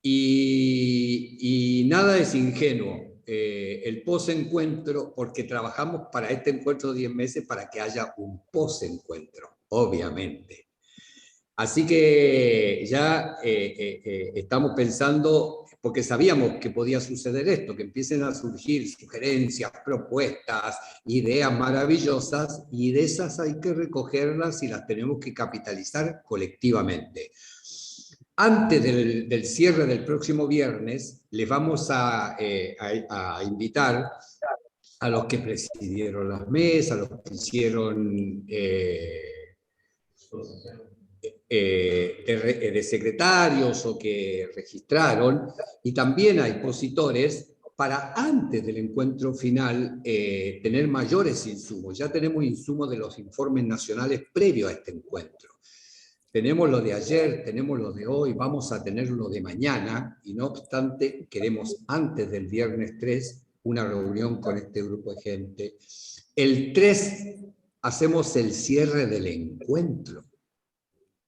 Y nada es ingenuo. El post-encuentro, porque trabajamos para este encuentro 10 meses para que haya un post-encuentro, obviamente. Así que ya estamos pensando, porque sabíamos que podía suceder esto, que empiecen a surgir sugerencias, propuestas, ideas maravillosas, y de esas hay que recogerlas y las tenemos que capitalizar colectivamente. Antes del cierre del próximo viernes, les vamos a invitar a los que presidieron las mesas, a los que hicieron de secretarios o que registraron, y también a expositores, para antes del encuentro final tener mayores insumos. Ya tenemos insumos de los informes nacionales previos a este encuentro. Tenemos lo de ayer, tenemos lo de hoy, vamos a tener lo de mañana, y no obstante, queremos antes del viernes 3 una reunión con este grupo de gente. El 3 hacemos el cierre del encuentro,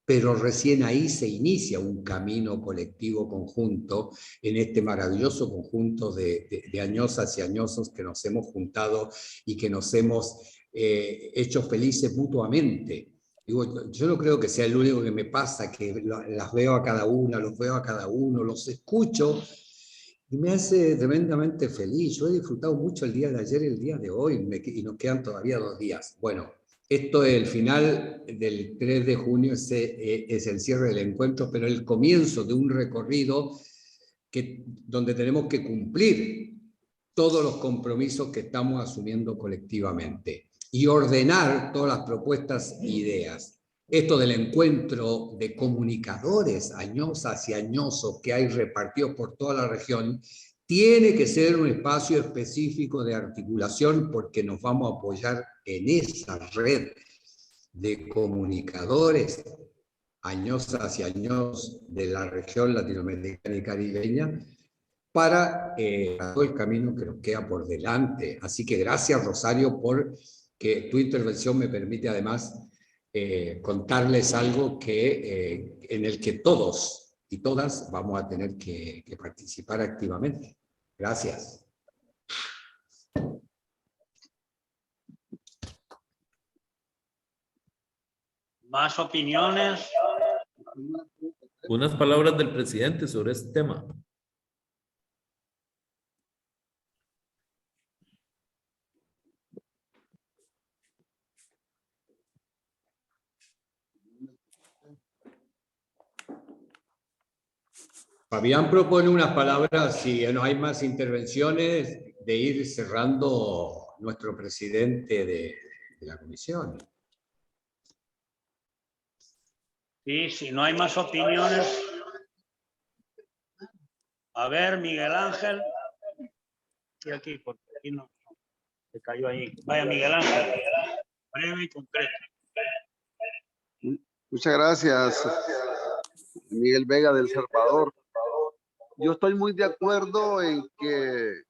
pero recién ahí se inicia un camino colectivo conjunto en este maravilloso conjunto de añosas y añosos que nos hemos juntado y que nos hemos hecho felices mutuamente. Digo, yo no creo que sea el único que me pasa, que las veo a cada una, los veo a cada uno, los escucho y me hace tremendamente feliz. Yo he disfrutado mucho el día de ayer y el día de hoy, y nos quedan todavía 2 días. Bueno, esto es el final del 3 de junio, es el cierre del encuentro, pero el comienzo de un recorrido donde tenemos que cumplir todos los compromisos que estamos asumiendo colectivamente y ordenar todas las propuestas e ideas. Esto del encuentro de comunicadores añosas y añosos que hay repartidos por toda la región tiene que ser un espacio específico de articulación, porque nos vamos a apoyar en esa red de comunicadores añosas y añosos de la región latinoamericana y caribeña para todo el camino que nos queda por delante. Así que gracias, Rosario, por que tu intervención me permite además contarles algo en el que todos y todas vamos a tener que participar activamente. Gracias. ¿Más opiniones? Unas palabras del presidente sobre este tema. Fabián propone unas palabras, si no hay más intervenciones, de ir cerrando nuestro presidente de la comisión. Sí, si no hay más opiniones. A ver, Miguel Ángel. Y aquí, porque aquí no. Se cayó ahí. Vaya, Miguel Ángel. Breve y concreto. Muchas gracias, Miguel Vega del Salvador. Yo estoy muy de acuerdo en que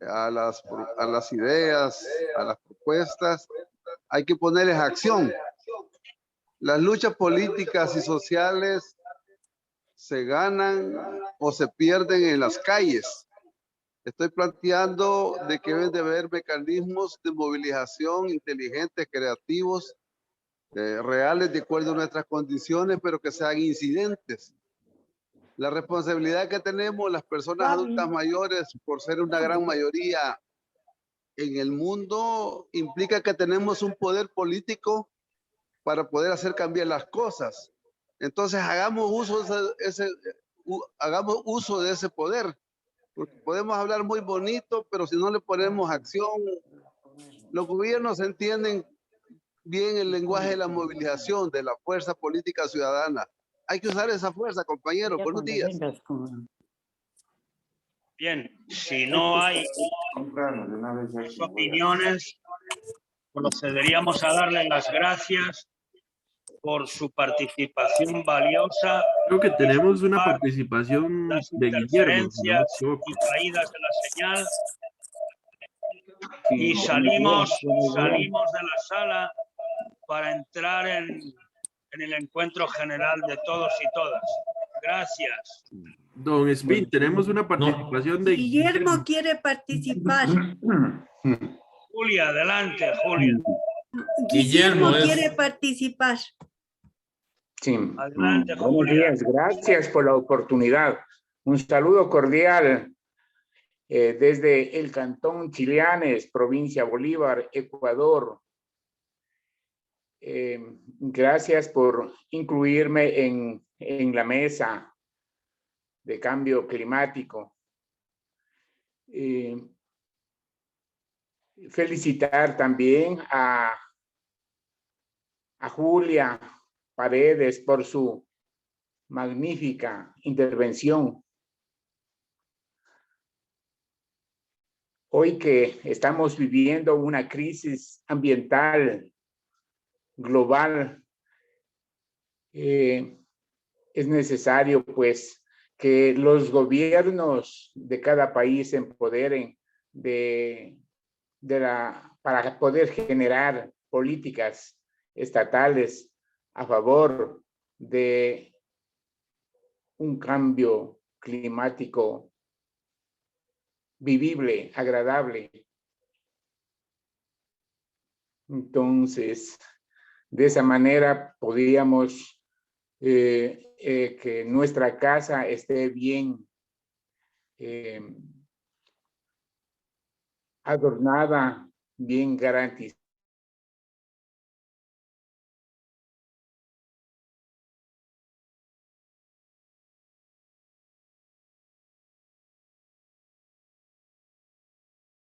a las ideas, a las propuestas, hay que ponerles acción. Las luchas políticas y sociales se ganan o se pierden en las calles. Estoy planteando de que deben de haber mecanismos de movilización inteligentes, creativos, reales de acuerdo a nuestras condiciones, pero que sean incidentes. La responsabilidad que tenemos las personas adultas mayores, por ser una gran mayoría en el mundo, implica que tenemos un poder político para poder hacer cambiar las cosas. Entonces hagamos uso de ese poder, porque podemos hablar muy bonito, pero si no le ponemos acción, los gobiernos entienden bien el lenguaje de la movilización, de la fuerza política ciudadana. Hay que usar esa fuerza, compañero. Buenos días. Bien, si no hay más opiniones, procederíamos a darle las gracias por su participación valiosa. Creo que tenemos una participación Las de Guillermo, si no me interferencias equivoco. y caídas de la señal. Y salimos de la sala para entrar en el encuentro general de todos y todas. Gracias. Don Espín, tenemos una participación de Guillermo quiere participar. Julia, adelante, Julia. Guillermo quiere participar. Sí. Adelante, Buenos Julia. días, gracias por la oportunidad. Un saludo cordial desde el Cantón Chileanes, provincia Bolívar, Ecuador. Gracias por incluirme en la mesa de cambio climático. Felicitar también a Julia Paredes por su magnífica intervención. Hoy que estamos viviendo una crisis ambiental global, es necesario pues que los gobiernos de cada país se empoderen para poder generar políticas estatales a favor de un cambio climático vivible, agradable. Entonces, de esa manera podríamos que nuestra casa esté bien adornada, bien garantizada